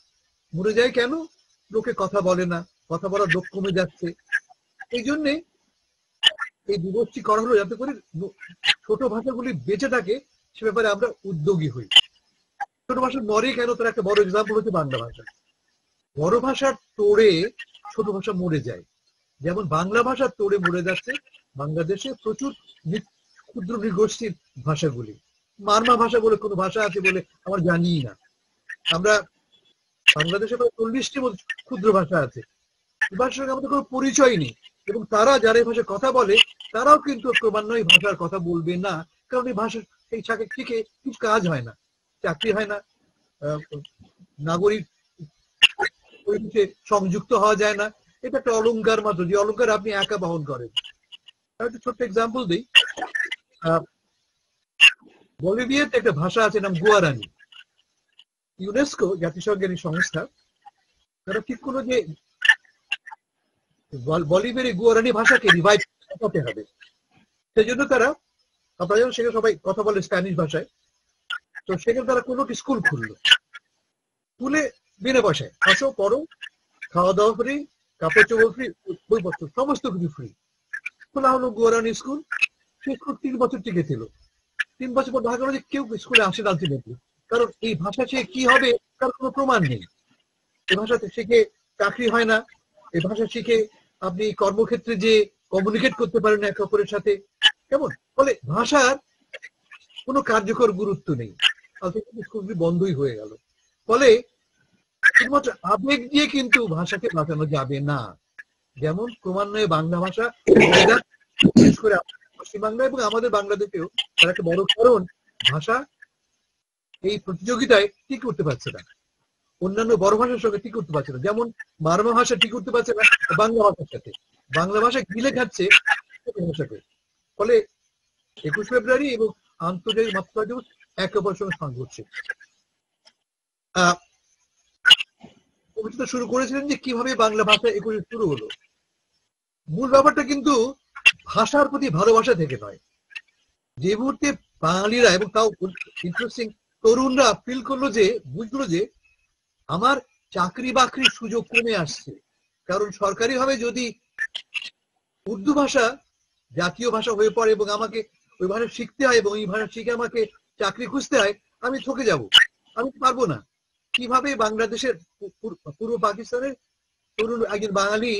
মরে যায় কেন? লোকে কথা বলে না, কথা বলার লোক কমে যাচ্ছে। এই জন্যে এই দিবসটি করা হলো যাতে করে ছোট ভাষাগুলি বেঁচে থাকে, সে ব্যাপারে আমরা উদ্যোগী হই। ছোট ভাষা মরে কেন, তার একটা বড় এক্সাম্পল হচ্ছে বাংলা ভাষা। বড় ভাষার তোড়ে ছোট ভাষা মরে যায়, যেমন বাংলা ভাষার তোড়ে মরে যাচ্ছে বাংলাদেশে প্রচুর ক্ষুদ্র নৃগোষ্ঠীর ভাষাগুলি। মারমা ভাষা বলে কোনো ভাষা আছে বলে আমার জানিই না। আমরা বাংলাদেশে প্রায় 40টি ক্ষুদ্র ভাষা আছে, এই ভাষার সঙ্গে আমাদের কোনো পরিচয় নেই, এবং তারা যারা এই ভাষায় কথা বলে তারাও কিন্তু ক্রমান্বয়ে এই ভাষার কথা বলবে না, কারণ এই ভাষা এই থেকে কিছু কাজ হয় না, চাকরি হয় না, নাগরিক পরিবেশে সংযুক্ত হওয়া যায় না। এটা একটা অলংকার মাত্র, যে অলংকার আপনি একা বহন করেন। একটা ছোট্ট এক্সাম্পল দিই। বলিভিয়াতে একটা ভাষা আছে নাম গুয়ারানি। ইউনেস্কো জাতিসংঘের এই সংস্থা তারা ঠিক করলো যে বলিভিয়ার এই গুয়ারানি ভাষাকে রিভাইভ করতে হবে। সেই জন্য তারা, আপনারা যেন সেখানে সবাই কথা বলে স্প্যানিশ ভাষায়, তো সেখানে তারা কোনো স্কুল খুললো। স্কুলে বিনা পয়সায় আসো, পড়ো, খাওয়া দাওয়া ফ্রি, কাপড় চোপড় ফ্রি, বইপত্র সমস্ত কিছু ফ্রি। খোলা হলো গুয়ারানি স্কুল। সে স্কুল 3 বছর টিকে ছিল। 3 বছর পর দেখা গেল যে কেউ স্কুলে আসে না আলটিমেটলি, কারণ এই ভাষা সে কি হবে তার কোনো প্রমাণ নেই। এই ভাষাতে শিখে চাকরি হয় না, এই ভাষা শিখে আপনি কর্মক্ষেত্রে যে কমিউনিকেট করতে পারেন না একে অপরের সাথে, কেমন? ফলে ভাষার কোনো কার্যকর গুরুত্ব নেই, স্কুলগুলি বন্ধই হয়ে গেল। ফলে শুধুমাত্র আবেগ দিয়ে কিন্তু ভাষাকে বাঁচানো যাবে না। যেমন ক্রমান্বয়ে বাংলা ভাষা, বিশেষ করে পশ্চিমবাংলা এবং আমাদের বাংলাদেশেও তার একটা বড় কারণ ভাষা এই প্রতিযোগিতায় ঠিক করতে পারছে না, অন্যান্য বড় ভাষার সঙ্গে ঠিক করতে পারছে না। যেমন মারমা ভাষা ঠিক করতে পারছে না বাংলা ভাষার সাথে, বাংলা ভাষা গিলে খাচ্ছে ভাষাকে। ফলে 21 ফেব্রুয়ারি এবং আন্তর্জাতিক মাতৃভাষা দিবস একে অপরের সঙ্গে সংঘর্ষে। কবিতা শুরু করেছিলেন যে কিভাবে বাংলা ভাষা 21 শুরু হলো। মূল ব্যাপারটা কিন্তু ভাষার প্রতি ভালোবাসা থেকে নয়। যে মুহূর্তে বাঙালিরা এবং তাও ইন্টারেস্টিং তরুণরা ফিল করলো যে, বুঝলো যে আমার চাকরি বাকরির সুযোগ কমে আসছে, কারণ সরকারি ভাবে যদি উর্দু ভাষা জাতীয় ভাষা হয়ে পড়ে এবং আমাকে ওই ভাষা শিখতে হয় এবং এই ভাষা শিখে আমাকে চাকরি খুঁজতে হয়, আমি ঠকে যাব, আমি পারবো না। কিভাবে বাংলাদেশের পূর্ব পাকিস্তানের তরুণ একজন বাঙালি,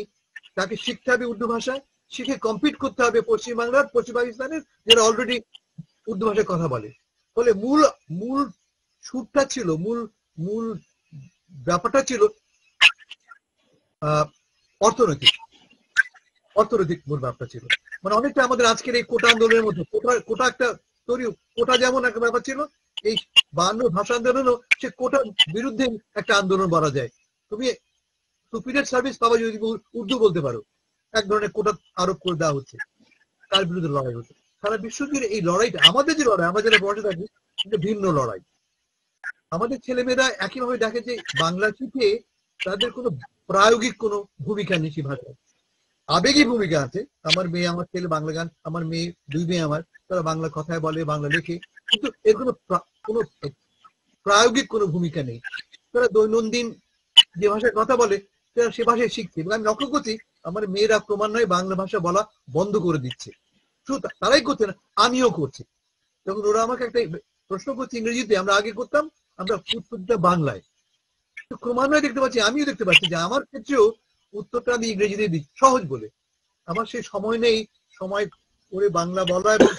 তাকে শিখতে হবে উর্দু ভাষা, শিখে কম্পিট করতে হবে পশ্চিম বাংলার, পশ্চিম পাকিস্তানের যারা অলরেডি উর্দু ভাষায় কথা বলে। ফলে মূল সুরটা ছিল, মূল ব্যাপারটা ছিল অর্থনৈতিক মূল ব্যাপারটা ছিল। মানে অনেকটা আমাদের আজকের এই কোটা আন্দোলনের মধ্যে, কোটা একটা তৈরি, কোটা যেমন একটা ব্যাপার ছিল, এই 52 ভাষা আন্দোলনও সে কোটার বিরুদ্ধে একটা আন্দোলন বলা যায়। তুমি সুপিরিয়র সার্ভিস পাবা যদি উর্দু বলতে পারো, এক ধরনের কোটা আরোপ করে দেওয়া হচ্ছে, তার বিরুদ্ধে লড়াই হচ্ছে। সারা বিশ্ব জুড়ে এই লড়াইটা, আমাদের যে লড়াই, আমরা যারা বসে থাকি, এটা ভিন্ন লড়াই। আমাদের ছেলেমেয়েরা একইভাবে দেখে যে বাংলা শিখে তাদের কোনো প্রায়োগিক কোনো ভূমিকা নেই, সেই ভাষায় আবেগী ভূমিকা আছে। আমার মেয়ে, আমার ছেলে বাংলা গান, আমার মেয়ে, 2 মেয়ে আমার, তারা বাংলা কথায় বলে, বাংলা লেখে, কিন্তু এর কোনো প্রায়োগিক কোনো ভূমিকা নেই। তারা দৈনন্দিন যে ভাষায় কথা বলে তারা সে ভাষায় শিখছে। এবং আমি লক্ষ্য করছি আমার মেয়েরা ক্রমান্বয়ে বাংলা ভাষা বলা বন্ধ করে দিচ্ছে। শুধু তারাই করছে না, আমিও করছি। যখন ওরা আমাকে একটা প্রশ্ন করছে ইংরেজিতে, আমরা আগে করতাম, আমরা উত্তরটা বাংলায়, তো ক্রমান্বয়ে দেখতে পাচ্ছি, আমিও দেখতে পাচ্ছি যে আমার ক্ষেত্রেও উত্তরটা আমি ইংরেজিতে দিচ্ছি সহজ বলে। আমার সেই সময় নেই, সময় করে বাংলা বলা এবং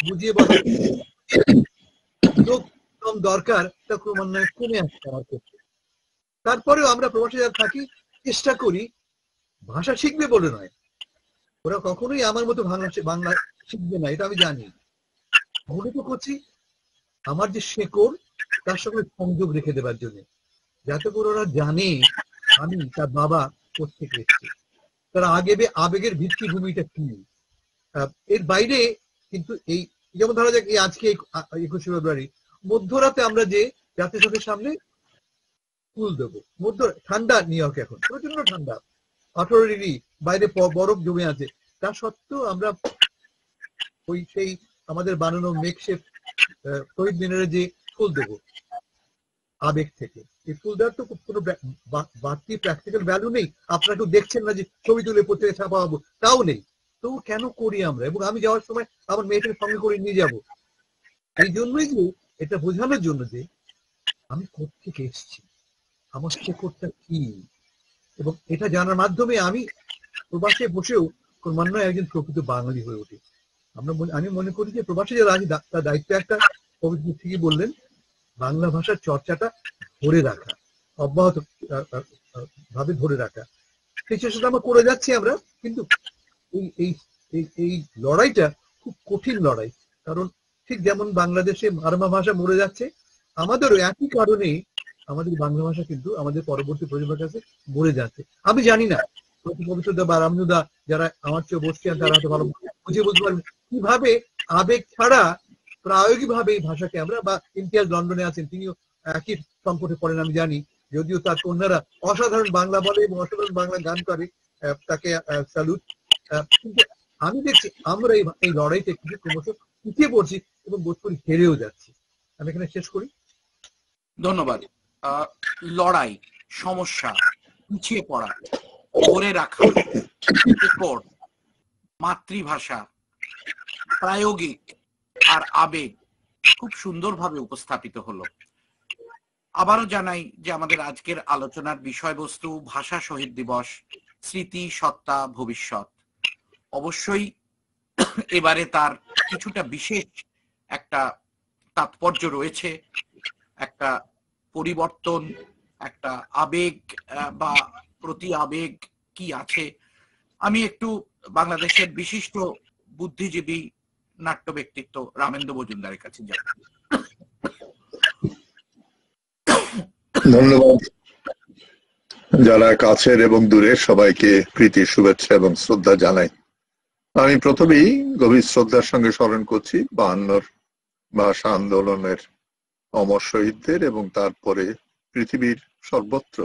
বুঝিয়ে বলা দরকার, তা ক্রমান্বয়ে কমে আসছে আমার ক্ষেত্রে। তারপরেও আমরা প্রবাসী যারা থাকি চেষ্টা করি ভাষা শিখবে বলে নয়, ওরা কখনোই আমার মতো বাংলা শিখবে না, এটা আমি জানি। মূলত করছি আমার যে শেকড় তার সঙ্গে সংযোগ রেখে দেবার জন্য, যাতে করে ওরা জানে আমি তার বাবা কোত্থেকে এসেছি, তারা আবেগের ভিত্তিভূমিটা কি। এর বাইরে কিন্তু এই যেমন ধরা যাক এই আজকে 21 ফেব্রুয়ারি মধ্যরাতে আমরা যে জাতিসংঘের সামনে ফুল দেবো, ঠান্ডা নিউ ইয়র্কে এখন প্রচন্ড ঠান্ডা, 18 ডিগ্রি, বাইরে বরফ জমে আছে, তা সত্ত্বেও আমরা সেই আমাদের বানানো মেকশেপ শহীদ মিনারে যে ফুল দেবো আবেগ থেকে, এই ফুল দেওয়ার তো কোনো বাড়তি প্র্যাকটিক্যাল ভ্যালু নেই। আপনারা কেউ দেখছেন না যে ছবি তুলে পত্রিকা ছাপা হবো, তাও নেই, তো কেন করি আমরা। এবং আমি যাওয়ার সময় আমার মেয়েটাকে সঙ্গে করে নিয়ে যাব, এই জন্যই যে এটা বোঝানোর জন্য যে আমি কোত্থেকে এসেছি, আমার শেকড়টা কি, এবং এটা জানার মাধ্যমে আমি প্রবাসে বসেও ক্রমান্বয়ে একজন প্রকৃত বাঙালি হয়ে উঠি। আমি মনে করি যে প্রবাসী যারা আছে তার দায়িত্ব একটা, কবিতা ঠিকই বললেন, বাংলা ভাষার চর্চাটা ধরে রাখা, অব্যাহত ভাবে ধরে রাখা। সেই চেষ্টাটা আমরা করে যাচ্ছি আমরা, কিন্তু এই লড়াইটা খুব কঠিন লড়াই। কারণ ঠিক যেমন বাংলাদেশে মারমা ভাষা মরে যাচ্ছে, আমাদেরও একই কারণে আমাদের বাংলা ভাষা কিন্তু আমাদের পরবর্তী প্রজন্মের কাছে মরে যাচ্ছে। আমি জানি না পবিত্রদা বা রামনুদা যারা আমার চেয়ে বসছেন তারা হয়তো ভালো বুঝে বলতে পারবেন কিভাবে আবেগ ছাড়া প্রায়োগিকভাবে এই ভাষাকে আমরা, বা ইমতিয়াজ লন্ডনে আছেন, তিনিও একই সংকটে পড়েন আমি জানি, যদিও তার কন্যারা অসাধারণ বাংলা বলে এবং অসাধারণ বাংলা গান করে, তাকে স্যালুট। কিন্তু আমি দেখছি আমরা এই লড়াইতে কিছু ক্রমশ পিছিয়ে পড়ছি এবং বোধ করি হেরেও যাচ্ছি। আমি এখানে শেষ করি। ধন্যবাদ। লড়াই, সমস্যা, পিছিয়ে পড়া, ধরে রাখা, রেকর্ড, মাতৃভাষা, প্রায়োগিক আর আবেগ খুব সুন্দরভাবে উপস্থাপিত হলো। আবারও জানাই যে আমাদের আজকের আলোচনার বিষয়বস্তু ভাষা শহীদ দিবস, স্মৃতি, সত্তা, ভবিষ্যৎ। অবশ্যই এবারে তার কিছুটা বিশেষ একটা তাৎপর্য রয়েছে, একটা পরিবর্তন, একটা আবেগ বা প্রতি আবেগ কি আছে। আমি একটু বাংলাদেশের বিশিষ্ট বুদ্ধিজীবী নাট্য ব্যক্তিত্ব রামেন্দ্র মজুমদারের কাছে যাব। ধন্যবাদ। যারা কাছের এবং দূরের সবাইকে প্রীতি, শুভেচ্ছা এবং শ্রদ্ধা জানাই। আমি প্রথমেই গভীর শ্রদ্ধার সঙ্গে স্মরণ করছি 52 ভাষা আন্দোলনের অমর শহীদদের এবং তারপরে পৃথিবীর সর্বত্র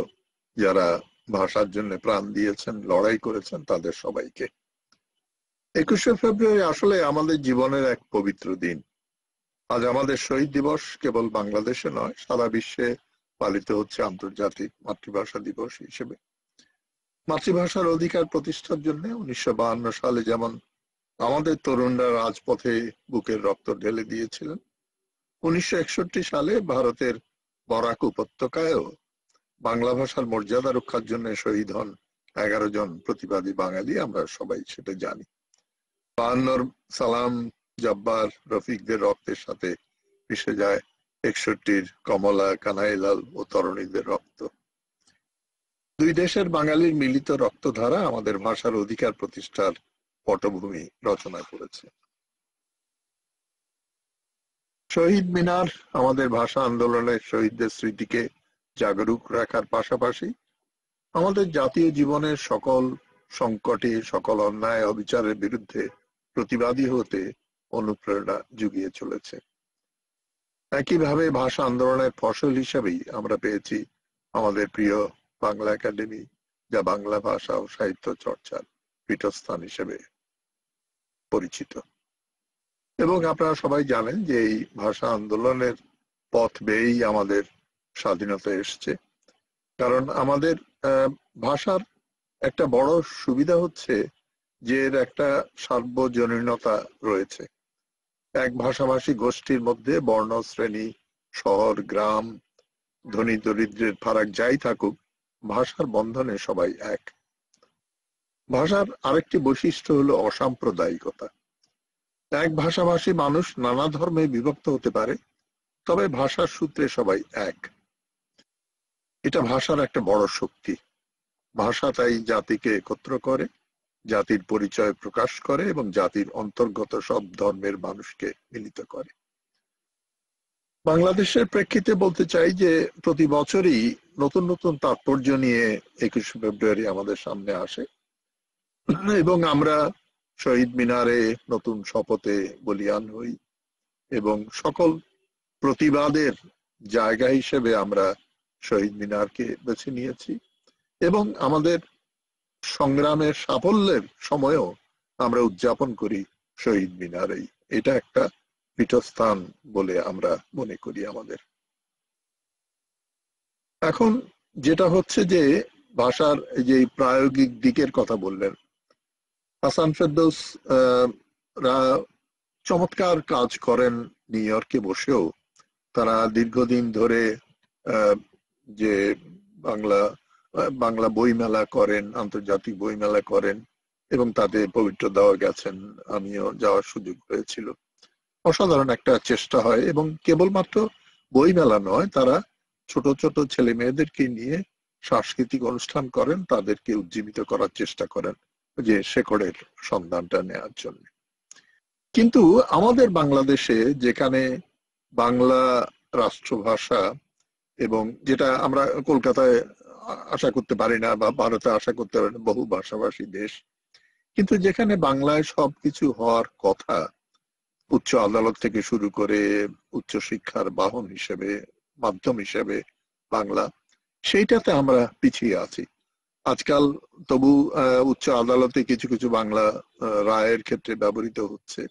যারা ভাষার জন্য প্রাণ দিয়েছেন, লড়াই করেছেন, তাদের সবাইকে। 21শে ফেব্রুয়ারি আসলে আমাদের জীবনের এক পবিত্র দিন। আজ আমাদের শহীদ দিবস কেবল বাংলাদেশে নয়, সারা বিশ্বে পালিত হচ্ছে আন্তর্জাতিক মাতৃভাষা দিবস হিসেবে। মাতৃভাষার অধিকার প্রতিষ্ঠার জন্য 1952 সালে যেমন আমাদের তরুণরা রাজপথে বুকের রক্ত ঢেলে দিয়েছিলেন, 1961 সালে ভারতের বরাক উপত্যকায়ও বাংলা ভাষার মর্যাদা রক্ষার জন্য শহীদ হন 11 জন প্রতিবাদী বাঙালি। আমরা সবাই সেটা জানি। 52 সালাম, জব্বার, রফিকদের রক্তের সাথে মিশে যায় 61 কমলা, কানাইলাল ও তরুণীদের রক্ত। দুই দেশের বাঙালির মিলিত রক্তধারা আমাদের ভাষার অধিকার প্রতিষ্ঠার পটভূমি রচনা করেছে। শহীদ মিনার আমাদের ভাষা আন্দোলনের শহীদদের স্মৃতিকে জাগরুক রাখার পাশাপাশি আমাদের জাতীয় জীবনের সকল সংকটে, সকল অন্যায় অবিচারের বিরুদ্ধে প্রতিবাদী হতে অনুপ্রেরণা জুগিয়ে চলেছে। একইভাবে ভাষা আন্দোলনের ফসল হিসেবেই আমরা পেয়েছি আমাদের প্রিয় বাংলা একাডেমি, যা বাংলা ভাষা ও সাহিত্য চর্চার পীঠস্থান হিসেবে পরিচিত। এবং আপনারা সবাই জানেন যে এই ভাষা আন্দোলনের পথ বেয়েই আমাদের স্বাধীনতা এসছে। কারণ আমাদের ভাষার একটা বড় সুবিধা হচ্ছে যে এর একটা সার্বজনীনতা রয়েছে। এক ভাষাভাষী গোষ্ঠীর মধ্যে বর্ণ, শ্রেণী, শহর, গ্রাম, ধনী দরিদ্রের ফারাক যাই থাকুক, ভাষার বন্ধনে সবাই এক। ভাষার আরেকটি বৈশিষ্ট্য হলো অসাম্প্রদায়িকতা। এক ভাষাভাষী মানুষ নানা ধর্মে বিভক্ত হতে পারে, তবে ভাষার সূত্রে সবাই এক। এটা ভাষার একটা বড় শক্তি। ভাষা তাই জাতিকে একত্র করে, জাতির পরিচয় প্রকাশ করে এবং জাতির অন্তর্গত সব ধর্মের মানুষকে মিলিত করে। বাংলাদেশের প্রেক্ষিতে বলতে চাই যে প্রতি বছরই নতুন নতুন তাৎপর্য নিয়ে 21শে ফেব্রুয়ারি আমাদের সামনে আসে এবং আমরা শহীদ মিনারে নতুন শপথে বলীয়ান হই এবং সকল প্রতিবাদের জায়গা হিসেবে আমরা শহীদ মিনারকে বেছে নিয়েছি এবং আমাদের সংগ্রামের সাফল্যের সময়ও আমরা উদযাপন করি শহীদ মিনারেই। এটা একটা পীঠস্থান বলে আমরা মনে করি আমাদের। এখন যেটা হচ্ছে যে ভাষার যে প্রায়োগিক দিকের কথা বললেন, হাসান ফেরদৌস চমৎকার কাজ করেন নিউ ইয়র্কে বসেও। তারা দীর্ঘদিন ধরে যে বাংলা বইমেলা করেন, আন্তর্জাতিক বইমেলা করেন এবং তাতে পবিত্র দেওয়া গেছেন, আমিও যাওয়ার সুযোগ হয়েছিল। অসাধারণ একটা চেষ্টা হয় এবং কেবলমাত্র বইমেলা নয়, তারা ছোট ছোট ছেলে মেয়েদেরকে নিয়ে সাংস্কৃতিক অনুষ্ঠান করেন, তাদেরকে উজ্জীবিত করার চেষ্টা করেন যে শেকড়ের সন্ধানটা নেওয়ার জন্য। কিন্তু আমাদের বাংলাদেশে যেখানে বাংলা রাষ্ট্রভাষা এবং যেটা আমরা কলকাতায় আশা করতে পারি না বা ভারতে আশা করতে পারি না, বহু ভাষাভাষী দেশ, কিন্তু যেখানে বাংলায় সবকিছু হওয়ার কথা, উচ্চ আদালত থেকে শুরু করে উচ্চশিক্ষার বাহন হিসেবে, মাধ্যম হিসেবে বাংলা, সেইটাতে আমরা পিছিয়ে আছি আজকাল। তবু উচ্চ আদালতে কিছু কিছু বাংলা রায়ের ক্ষেত্রে ব্যবহৃত হচ্ছে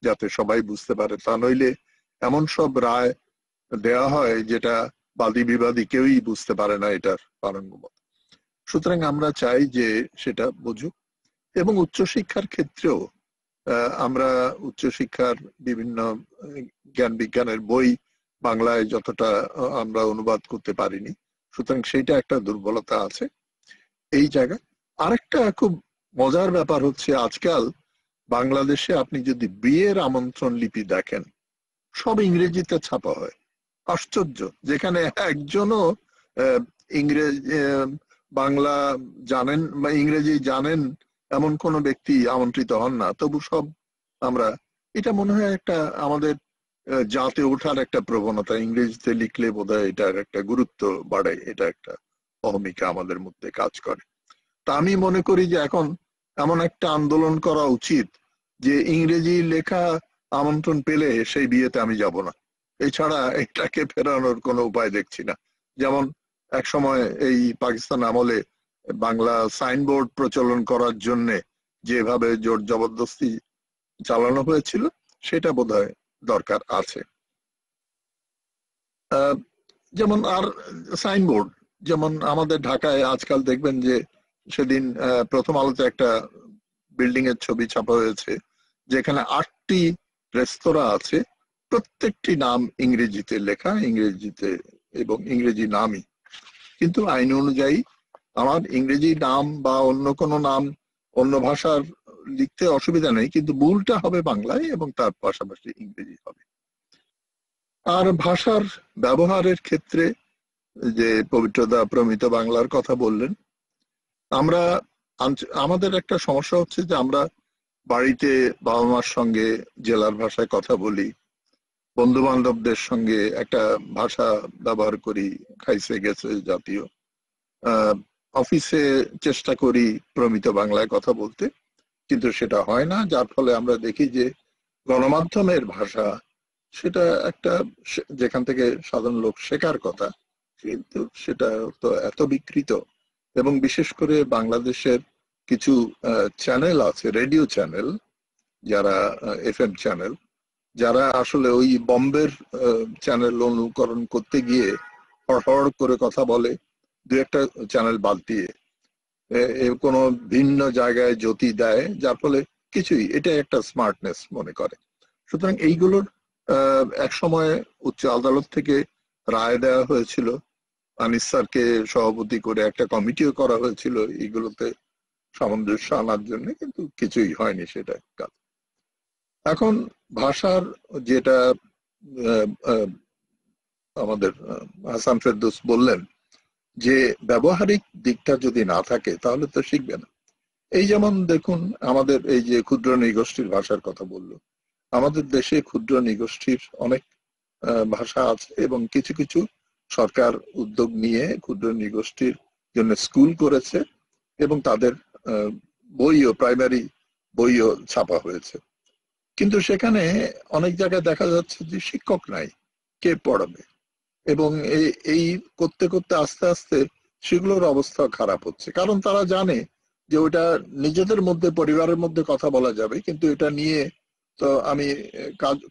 যাতে সবাই বুঝতে পারে, তা নইলে এমন সব রায় দেয়া হয় যেটা বাদী বিবাদী কেউই বুঝতে পারে না এটার পারঙ্গমতা। সুতরাং আমরা চাই যে সেটা বুঝুক। এবং উচ্চশিক্ষার ক্ষেত্রেও আমরা উচ্চশিক্ষার বিভিন্ন জ্ঞান বিজ্ঞানের বই বাংলায় যতটা আমরা অনুবাদ করতে পারিনি, সুতরাং সেইটা একটা দুর্বলতা আছে এই জায়গায়। আরেকটা খুব মজার ব্যাপার হচ্ছে, আজকাল বাংলাদেশে আপনি যদি বিয়ের আমন্ত্রণ লিপি দেখেন সব ইংরেজিতে ছাপা হয়। আশ্চর্য, যেখানে একজনও বাংলা জানেন বা ইংরেজি জানেন এমন কোন ব্যক্তি আমন্ত্রিত হন না, তবু সব আমরা, এটা মনে হয় একটা আমাদের জাতে ওঠার একটা প্রবণতা, ইংরেজিতে লিখলে বোধহয় এটার একটা গুরুত্ব বাড়ে, এটা একটা অহমিকা আমাদের মধ্যে কাজ করে। তা আমি মনে করি যে এখন এমন একটা আন্দোলন করা উচিত যে ইংরেজি লেখা আমন্ত্রণ পেলে সেই বিয়েতে আমি যাব না, এছাড়া এটাকে ফেরানোর কোনো উপায় দেখছি না। যেমন এক সময় এই পাকিস্তান আমলে বাংলা সাইনবোর্ড প্রচলন করার জন্য যেভাবে জোর জবরদস্তি চালানো হয়েছিল সেটা বোধহয় দরকার আছে। যেমন আর সাইনবোর্ড, যেমন আমাদের ঢাকায় আজকাল দেখবেন যে সেদিন প্রথম আলোতে একটা বিল্ডিং এর ছবি ছাপা হয়েছে যেখানে 8টি রেস্তোরাঁ আছে, প্রত্যেকটি নাম ইংরেজিতে লেখা, ইংরেজিতে এবং ইংরেজি নামই। কিন্তু আইন অনুযায়ী আমার ইংরেজি নাম বা অন্য কোনো নাম অন্য ভাষার লিখতে অসুবিধা নেই, কিন্তু মূলটা হবে বাংলায় এবং তার পাশাপাশি ইংরেজি হবে। আর ভাষার ব্যবহারের ক্ষেত্রে যে পবিত্রদা প্রমিত বাংলার কথা বললেন, আমরা আমাদের একটা সমস্যা হচ্ছে যে আমরা বাড়িতে বাবা মার সঙ্গে জেলার ভাষায় কথা বলি, বন্ধু বান্ধবদের সঙ্গে একটা ভাষা ব্যবহার করি, খাইছে গেছে জাতীয়, অফিসে চেষ্টা করি প্রমিত বাংলায় কথা বলতে, কিন্তু সেটা হয় না। যার ফলে আমরা দেখি যে গণমাধ্যমের ভাষা সেটা একটা যেখান থেকে সাধারণ লোক শেখার কথা, কিন্তু সেটা তো এত বিকৃত। এবং বিশেষ করে বাংলাদেশের কিছু চ্যানেল আছে, রেডিও চ্যানেল, যারা FM চ্যানেল, যারা আসলে ওই বম্বের চ্যানেল অনুকরণ করতে গিয়ে হড়হড় করে কথা বলে, দু একটা চ্যানেল বাদ দিয়ে কোনো ভিন্ন জায়গায় জ্যোতি দেয়, যার ফলে কিছুই, এটা একটা স্মার্টনেস মনে করে। সুতরাং এইগুলোর এক সময় উচ্চ আদালত থেকে রায় দেওয়া হয়েছিল, আনিস স্যারকে সভাপতি করে একটা কমিটিও করা হয়েছিল এইগুলোতে সামঞ্জস্য আনার জন্য, কিন্তু কিছুই হয়নি সেটা কাজ। এখন ভাষার যেটা আমাদের হাসান ফেরদৌস বললেন যে ব্যবহারিক দিকটা যদি না থাকে তাহলে তো শিখবে না। এই যেমন দেখুন আমাদের এই যে ক্ষুদ্র নৃগোষ্ঠীর ভাষার কথা বললো, আমাদের দেশে ক্ষুদ্র নৃগোষ্ঠীর অনেক ভাষা আছে এবং কিছু কিছু সরকার উদ্যোগ নিয়ে ক্ষুদ্র নৃগোষ্ঠীর জন্য স্কুল করেছে এবং তাদের বইও, প্রাইমারি বইও ছাপা হয়েছে। কিন্তু সেখানে অনেক জায়গায় দেখা যাচ্ছে যে শিক্ষক নাই, কে পড়াবে, এবং এই করতে করতে আস্তে আস্তে সেগুলোর অবস্থা খারাপ হচ্ছে। কারণ তারা জানে যে ওটা নিজেদের মধ্যে, পরিবারের মধ্যে কথা বলা যাবে, কিন্তু এটা নিয়ে তো আমি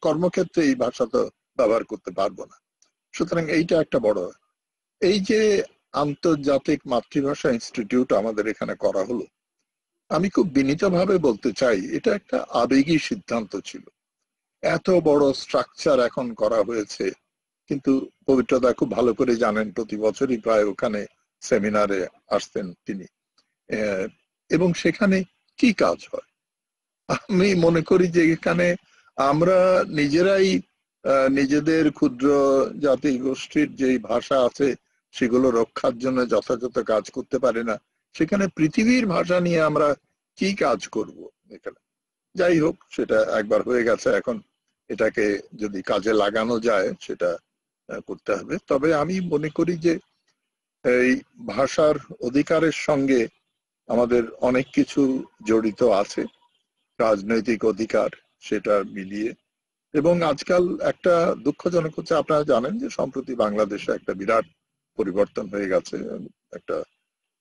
কর্মক্ষেত্রে এই ভাষা তো ব্যবহার করতে পারবো না। সুতরাং এইটা একটা বড়, এই যে আন্তর্জাতিক মাতৃভাষা ইনস্টিটিউট আমাদের এখানে করা হলো, আমি খুব বিনীতভাবে বলতে চাই এটা একটা আবেগী সিদ্ধান্ত ছিল। এত বড় স্ট্রাকচার এখন করা হয়েছে, কিন্তু পবিত্রদা খুব ভালো করে জানেন, প্রতি বছরই প্রায় ওখানে সেমিনারে আসতেন তিনি, এবং সেখানে কি কাজ হয় আমি মনে করি যে এখানে আমরা নিজেরাই নিজেদের ক্ষুদ্র জাতি গোষ্ঠীর যে ভাষা আছে সেগুলো রক্ষার জন্য যথাযথ কাজ করতে পারি না, সেখানে পৃথিবীর ভাষা নিয়ে আমরা কি কাজ করব এখানে। যাই হোক, সেটা একবার হয়ে গেছে, এখন এটাকে যদি কাজে লাগানো যায় সেটা করতে হবে। তবে আমি মনে করি যে এই ভাষার অধিকারের সঙ্গে আমাদের অনেক কিছু জড়িত আছে, রাজনৈতিক অধিকার সেটা মিলিয়ে, এবং আজকাল একটা দুঃখজনক হচ্ছে, আপনারা জানেন যে সম্প্রতি বাংলাদেশে একটা বিরাট পরিবর্তন হয়ে গেছে, একটা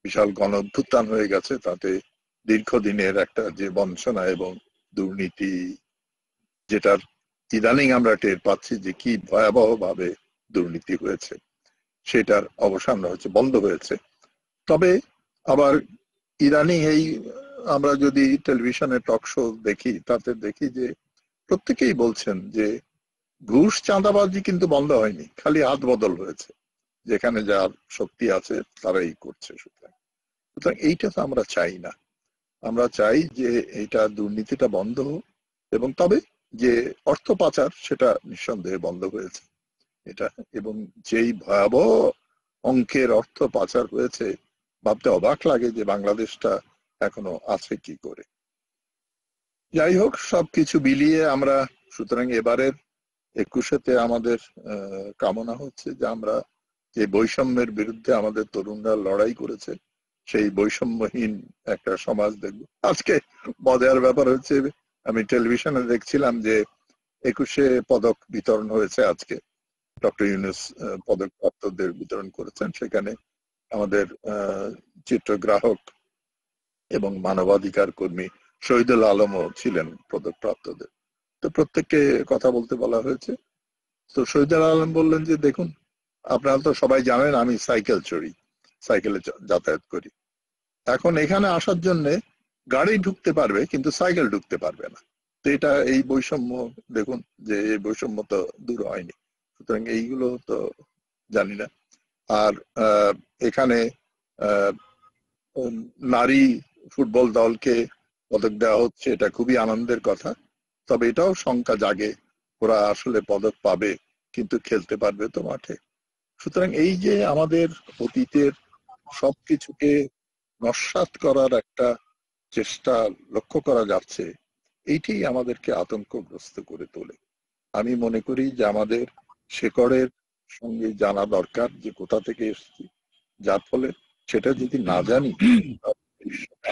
বিশাল গণ অভ্যুত্থান হয়ে গেছে। তাতে দীর্ঘদিনের একটা যে বঞ্চনা এবং দুর্নীতি, যেটার ইদানিং আমরা টের পাচ্ছি যে কি ভয়াবহ ভাবে দুর্নীতি হয়েছে, সেটার অবসান হয়েছে, বন্ধ হয়েছে। তবে আবার ইদানিং এই আমরা যদি টেলিভিশনে টক শো দেখি, তাতে দেখি যে প্রত্যেকেই বলছেন যে ঘুষ চাঁদাবাজি কিন্তু বন্ধ হয়নি, খালি হাত বদল হয়েছে, যেখানে যার শক্তি আছে তারাই করছে। সুতরাং এইটা তো আমরা চাই না। আমরা চাই যে এইটা দুর্নীতিটা বন্ধ হোক, এবং তবে যে অর্থ পাচার সেটা নিঃসন্দেহে বন্ধ হয়েছে এটা, এবং যেই ভয়াবহ অঙ্কের অর্থ পাচার হয়েছে, ভাবতে অবাক লাগে যে বাংলাদেশটা এখনো আছে কি করে। যাই হোক, সবকিছু মিলিয়ে আমরা, সুতরাং এবারের 21-তে আমাদের কামনা হচ্ছে যে আমরা যে বৈষম্যের বিরুদ্ধে আমাদের তরুণরা লড়াই করেছে, সেই বৈষম্যহীন একটা সমাজ দেখব। আজকে মজার ব্যাপার হচ্ছে, আমি টেলিভিশনে দেখছিলাম যে 21-এ পদক বিতরণ হয়েছে আজকে। ডক্টর ইউনূস পদক প্রাপ্তদের বিতরণ করেছেন। সেখানে আমাদের চিত্রগ্রাহক এবং মানবাধিকার কর্মী শহীদুল আলমও ছিলেন পদক প্রাপ্তদের। তো প্রত্যেককে কথা বলতে বলা হয়েছে। তো শহীদুল আলম বললেন যে দেখুন, আপনারা তো সবাই জানেন আমি সাইকেল চড়ি, সাইকেলে যাতায়াত করি। এখন এখানে আসার জন্য গাড়ি ঢুকতে পারবে কিন্তু সাইকেল ঢুকতে পারবে না। তো এটা এই বৈষম্য, দেখুন যে এই বৈষম্য তো দূর হয়নি। সুতরাং এইগুলো তো জানি না। আর এখানে নারী ফুটবল দলকে পদক দেওয়া হচ্ছে, এটা খুবই আনন্দের কথা। তবে এটাও শঙ্কা জাগে, ওরা আসলে পদক পাবে কিন্তু খেলতে পারবে তো মাঠে? সুতরাং এই যে আমাদের অতীতের সবকিছুকে নস্যাৎ করার একটা চেষ্টা লক্ষ্য করা যাচ্ছে, এইটাই আমাদেরকে আতঙ্কগ্রস্ত করে তোলে। আমি মনে করি যে আমাদের শেকড়ের সঙ্গে জানা দরকার যে কোথা থেকে এসেছি, যার ফলে সেটা যদি না জানি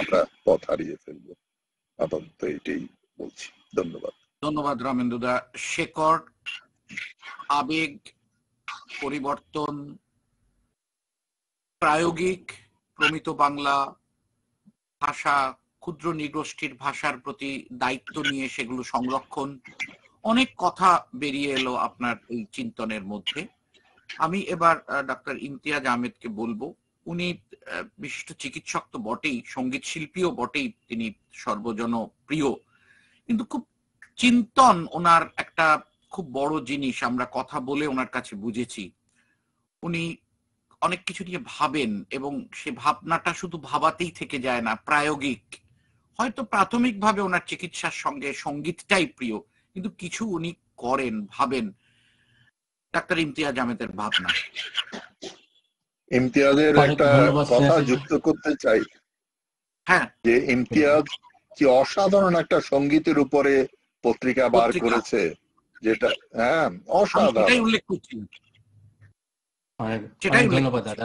আমরা পথ হারিয়ে ফেলবো। আপাতত এটাই বলছি। ধন্যবাদ। ধন্যবাদ রামেন্দুদা। শেকড়, আবেগ, পরিবর্তন, প্রায়োগিক, প্রমিত বাংলা ভাষা, ক্ষুদ্র নৃগোষ্ঠীর ভাষার প্রতি দায়িত্ব নিয়ে সেগুলো সংরক্ষণ, অনেক কথা বেরিয়ে এলো আপনার এই চিন্তনের মধ্যে। আমি এবার ডাক্তার ইমতিয়াজ আহমেদকে বলবো। উনি বিশিষ্ট চিকিৎসক তো বটেই, সঙ্গীত শিল্পীও বটেই, তিনি সর্বজনপ্রিয়, কিন্তু খুব চিন্তন ওনার একটা খুব বড় জিনিস। আমরা কথা বলে ওনার কাছে বুঝেছি উনি অনেক কিছু নিয়ে ভাবেন, এবং সে ভাবনাটা শুধু ভাবাতেই থেকে যায় না, প্রায়োগিক। হয়তো প্রাথমিকভাবে ওনার চিকিৎসার সঙ্গে সঙ্গীতটাই প্রিয়, কিন্তু কিছু উনি করেন, ভাবেন। ডাক্তার ইমতিয়াজ আহমেদের ভাবনা। ইমতিয়াজের একটা কথা যুক্ত করতে চাই। হ্যাঁ, যে ইমতিয়াজ কি অসাধারণ একটা সঙ্গীতের উপরে পত্রিকা বার করেছে, যেটা হ্যাঁ অসাধারণ। উল্লেখ করছি। ধন্যবাদ দাদা।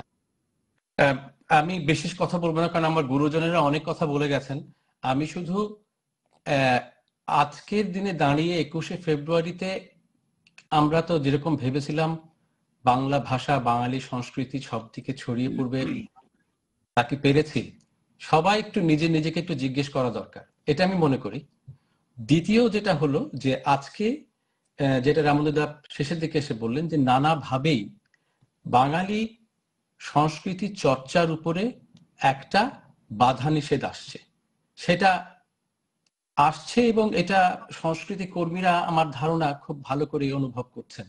আমি বিশেষ কথা বলবো না, কারণ আমার গুরুজনেরা অনেক কথা বলে গেছেন। আমি শুধু আজকের দিনে দাঁড়িয়ে 21শে ফেব্রুয়ারিতে আমরা তো যেরকম ভেবেছিলাম বাংলা ভাষা, বাঙালি সংস্কৃতি সব দিকে ছড়িয়ে পড়বে, তাকে পেরেছি। সবাই একটু নিজেকে একটু জিজ্ঞেস করা দরকার, এটা আমি মনে করি। দ্বিতীয় যেটা হলো যে আজকে যেটা রামেন্দুদা শেষের দিকে এসে বললেন যে নানাভাবেই বাঙালি সংস্কৃতি চর্চার উপরে একটা বাধা নিষেধ আসছে, সেটা আসছে এবং এটা সংস্কৃতি কর্মীরা আমার ধারণা খুব ভালো করে অনুভব করছেন।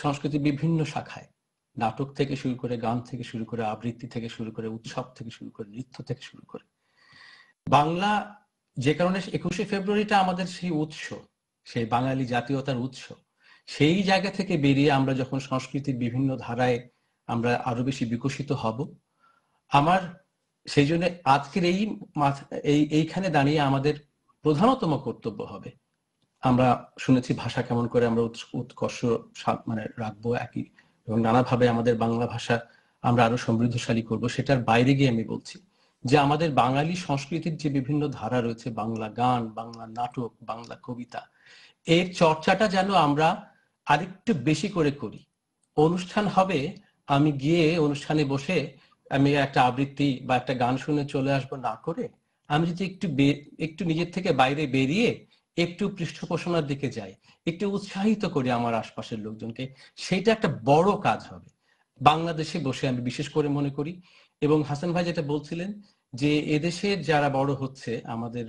সংস্কৃতি বিভিন্ন শাখায়, নাটক থেকে শুরু করে, গান থেকে শুরু করে, আবৃত্তি থেকে শুরু করে, উৎসব থেকে শুরু করে, নৃত্য থেকে শুরু করে, বাংলা যে কারণে 21শে ফেব্রুয়ারিটা আমাদের সেই উৎস, সেই বাঙালি জাতীয়তার উৎস। সেই জায়গা থেকে বেরিয়ে আমরা যখন সংস্কৃতির বিভিন্ন ধারায় আমরা আরো বেশি বিকশিত হব, আমার সেই জন্য আজকের এইখানে দাঁড়িয়ে আমাদের প্রধানতম কর্তব্য হবে, আমরা শুনেছি ভাষা কেমন করে আমরা উৎকর্ষ মানে রাখবো একই, এবং নানাভাবে আমাদের বাংলা ভাষা আমরা আরো সমৃদ্ধশালী করব। সেটার বাইরে গিয়ে আমি বলছি যে আমাদের বাঙালি সংস্কৃতির যে বিভিন্ন ধারা রয়েছে, বাংলা গান, বাংলা নাটক, বাংলা কবিতা, এর চর্চাটা যেন আমরা আরেকটু বেশি করে করি। অনুষ্ঠান হবে, আমি গিয়ে অনুষ্ঠানে বসে আমি একটা আবৃত্তি বা একটা গান শুনে চলে আসবো না করে, আমি যদি একটু নিজের থেকে বাইরে বেরিয়ে একটু পৃষ্ঠপোষণার দিকে যাই, একটু উৎসাহিত করি আমার আশপাশের লোকজনকে, সেটা একটা বড় কাজ হবে বাংলাদেশে বসে, আমি বিশেষ করে মনে করি। এবং হাসান ভাই যেটা বলছিলেন যে এদেশের যারা বড় হচ্ছে, আমাদের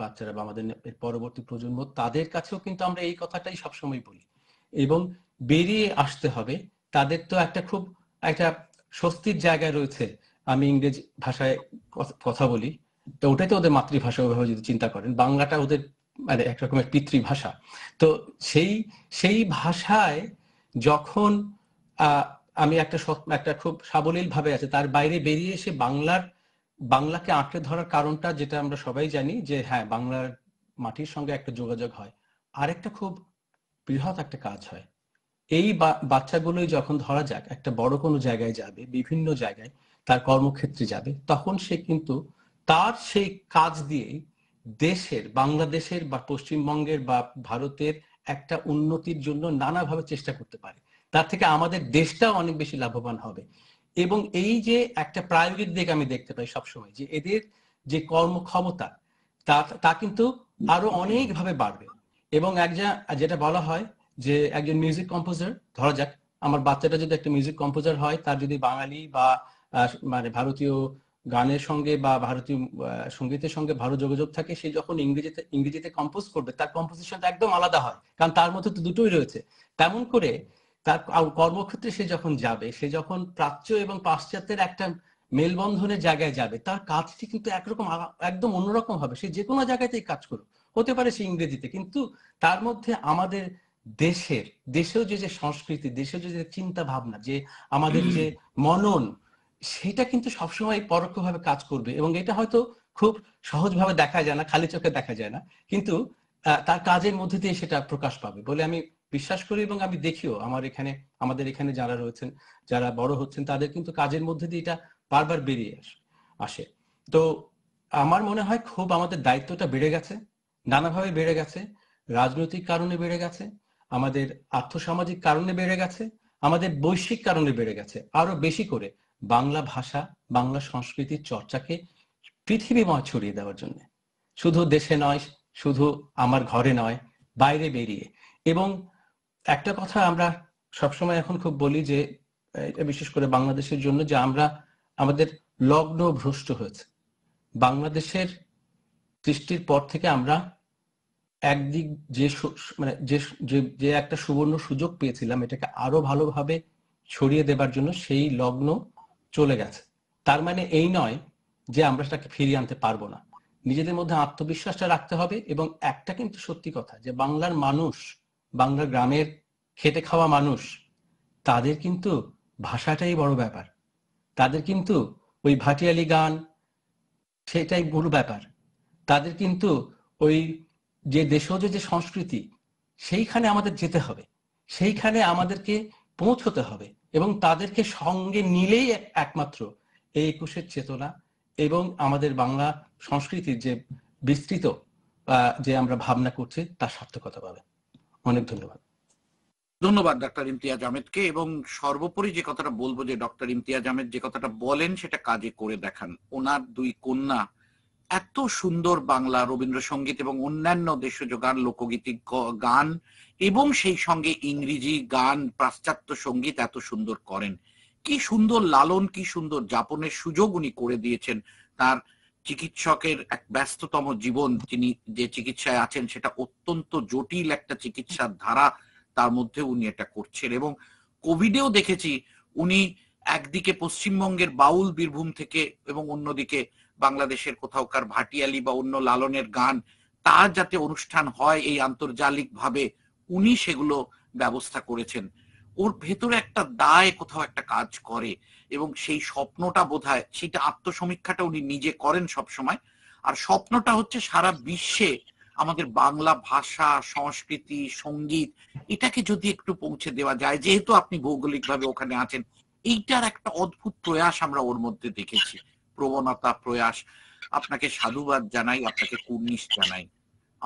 বাচ্চারা বা আমাদের পরবর্তী প্রজন্ম, তাদের কাছেও কিন্তু আমরা এই কথাটাই সবসময় বলি। এবং বেরিয়ে আসতে হবে, তাদের তো একটা স্বস্তির জায়গায় রয়েছে। আমি ইংরেজি ভাষায় কথা বলি, তো ওটাই তো ওদের মাতৃভাষা, ওইভাবে যদি চিন্তা করেন, বাংলাটা ওদের মানে একরকমের পিতৃভাষা। তো সেই ভাষায় যখন আমি একটা খুব সাবলীল ভাবে আছে, তার বাইরে বেরিয়ে এসে বাংলাকে আঁকড়ে ধরার কারণটা যেটা আমরা সবাই জানি যে হ্যাঁ, বাংলার মাটির সঙ্গে একটা যোগাযোগ হয়, আর একটা খুব বৃহৎ একটা কাজ হয়। এই বাচ্চাগুলোই যখন ধরা যাক একটা বড় কোনো জায়গায় যাবে, বিভিন্ন জায়গায় তার কর্মক্ষেত্রে যাবে, তখন সে কিন্তু তার সেই কাজ দিয়েই বাংলাদেশের বা পশ্চিমবঙ্গের বা ভারতের একটা উন্নতির জন্য নানাভাবে চেষ্টা করতে পারে। তার থেকে আমাদের দেশটাও অনেক বেশি লাভবান হবে। এবং এই যে একটা প্রায়োগিক দিক আমি দেখতে পাই সবসময়, যে এদের যে কর্মক্ষমতা তা কিন্তু আরো অনেকভাবে বাড়বে। এবং যেটা বলা হয় যে একজন মিউজিক কম্পোজার, ধরা যাক আমার বাচ্চাটা যদি একটা মিউজিক কম্পোজার হয়, তার যদি বাঙালি বা মানে ভারতীয় গানের সঙ্গে বা ভারতীয় সঙ্গীতের সঙ্গে ভালো যোগাযোগ থাকে, সে যখন ইংরেজিতে কম্পোজ করবে, তার কম্পোজিশনটা একদম আলাদা হয়, কারণ তার মধ্যে তো দুটোই রয়েছে। তেমন করে তার কর্মক্ষেত্রে সে যখন যাবে, সে যখন প্রাচ্য এবং পাশ্চাত্যের একটা মেলবন্ধনের জায়গায় যাবে, তার কাজটি কিন্তু একদম অন্যরকম হবে। সে যে কোনো জায়গাতেই কাজ করুক, হতে পারে সে ইংরেজিতে, কিন্তু তার মধ্যে আমাদের দেশেও যে সংস্কৃতি, দেশেও যে চিন্তা ভাবনা, যে আমাদের যে মনন, সেটা কিন্তু সবসময় পরোক্ষভাবে কাজ করবে। এবং এটা হয়তো খুব সহজভাবে দেখা যায় না, খালি চোখে দেখা যায় না, কিন্তু তার কাজের মধ্যে দিয়ে সেটা প্রকাশ পাবে বলে আমি বিশ্বাস করি। এবং আমি দেখিও আমাদের এখানে যারা রয়েছেন, যারা বড় হচ্ছেন, তাদের কিন্তু কাজের মধ্যে দিয়ে এটা বারবার বেরিয়ে আসে। তো আমার মনে হয় খুব আমাদের দায়িত্বটা বেড়ে গেছে, নানাভাবে বেড়ে গেছে, রাজনৈতিক কারণে বেড়ে গেছে, আমাদের আর্থসামাজিক কারণে বেড়ে গেছে, আমাদের বৈশ্বিক কারণে বেড়ে গেছে। আরো বেশি করে বাংলা ভাষা, বাংলা সংস্কৃতির চর্চাকে পৃথিবীময় ছড়িয়ে দেওয়ার জন্য, শুধু দেশে নয়, শুধু আমার ঘরে নয়, বাইরে বেরিয়ে। এবং একটা কথা আমরা সবসময় এখন খুব বলি, যে বিশেষ করে বাংলাদেশের জন্য, যে আমাদের লগ্ন ভ্রষ্ট হয়েছে। বাংলাদেশের সৃষ্টির পর থেকে আমরা একদিক যে একটা সুবর্ণ সুযোগ পেয়েছিলাম, এটাকে আরো ভালোভাবে ছড়িয়ে দেবার জন্য সেই লগ্ন চলে গেছে। তার মানে এই নয় যে আমরা সেটাকে ফিরিয়ে আনতে পারবো না। নিজেদের মধ্যে আত্মবিশ্বাসটা রাখতে হবে। এবং একটা কিন্তু সত্যি কথা, যে বাংলার মানুষ, বাংলার গ্রামের খেটে খাওয়া মানুষ, তাদের কিন্তু ভাষাটাই বড় ব্যাপার। তাদের কিন্তু ওই ভাটিয়ালি গান, সেটাই বড় ব্যাপার। তাদের কিন্তু ওই যে দেশজ যে সংস্কৃতি, সেইখানে আমাদের যেতে হবে, সেইখানে আমাদেরকে পৌঁছতে হবে। এবং তাদেরকে সঙ্গে নিলেই একমাত্র এই ২১-এর চেতনা এবং আমাদের বাংলা সংস্কৃতির যে বিস্তৃত যে আমরা ভাবনা করছি, তার সার্থকতা পাবে। অনেক ধন্যবাদ। ধন্যবাদ ডক্টর ইমতিয়াজ আহমেদকে। এবং সর্বোপরি যে কথাটা বলবো, যে ডক্টর ইমতিয়াজ আহমেদ যে কথাটা বলেন সেটা কাজে করে দেখান। ওনার দুই কন্যা এত সুন্দর বাংলা রবীন্দ্রসঙ্গীত এবং অন্যান্য দেশজ গান, লোকগীতি গান এবং সেই সঙ্গে ইংরেজি গান, পাশ্চাত্য সঙ্গীত এত সুন্দর করেন। কি সুন্দর লালন, কি সুন্দর যাপনের সুযোগ উনি করে দিয়েছেন। তার চিকিৎসকের এক ব্যস্ততম জীবন, তিনি যে চিকিৎসায় আছেন সেটা অত্যন্ত জটিল একটা চিকিৎসার ধারা, তার মধ্যে উনি এটা করছেন। এবং কোভিডেও দেখেছি উনি একদিকে পশ্চিমবঙ্গের বাউল বীরভূম থেকে এবং অন্যদিকে বাংলাদেশের কোথাওকার ভাটিয়ালি বা অন্য লালনের গান, তার যাতে অনুষ্ঠান হয় এই আন্তর্জালিক ভাবে, উনি সেগুলো ব্যবস্থা করেছেন। ওর ভেতরে একটা দায় কোথাও একটা কাজ করে, এবং সেই স্বপ্নটা বোধহয়, সেটা আত্মসমীক্ষাটা উনি নিজে করেন সব সময়। আর স্বপ্নটা হচ্ছে সারা বিশ্বে আমাদের বাংলা ভাষা, সংস্কৃতি, সঙ্গীত, এটাকে যদি একটু পৌঁছে দেওয়া যায়, যেহেতু আপনি ভৌগোলিকভাবে ওখানে আছেন, এইটার একটা অদ্ভুত প্রয়াস আমরা ওর মধ্যে দেখেছি, প্রবণতা, প্রয়াস। আপনাকে সাধুবাদ জানাই, আপনাকে কুর্নিশ জানাই।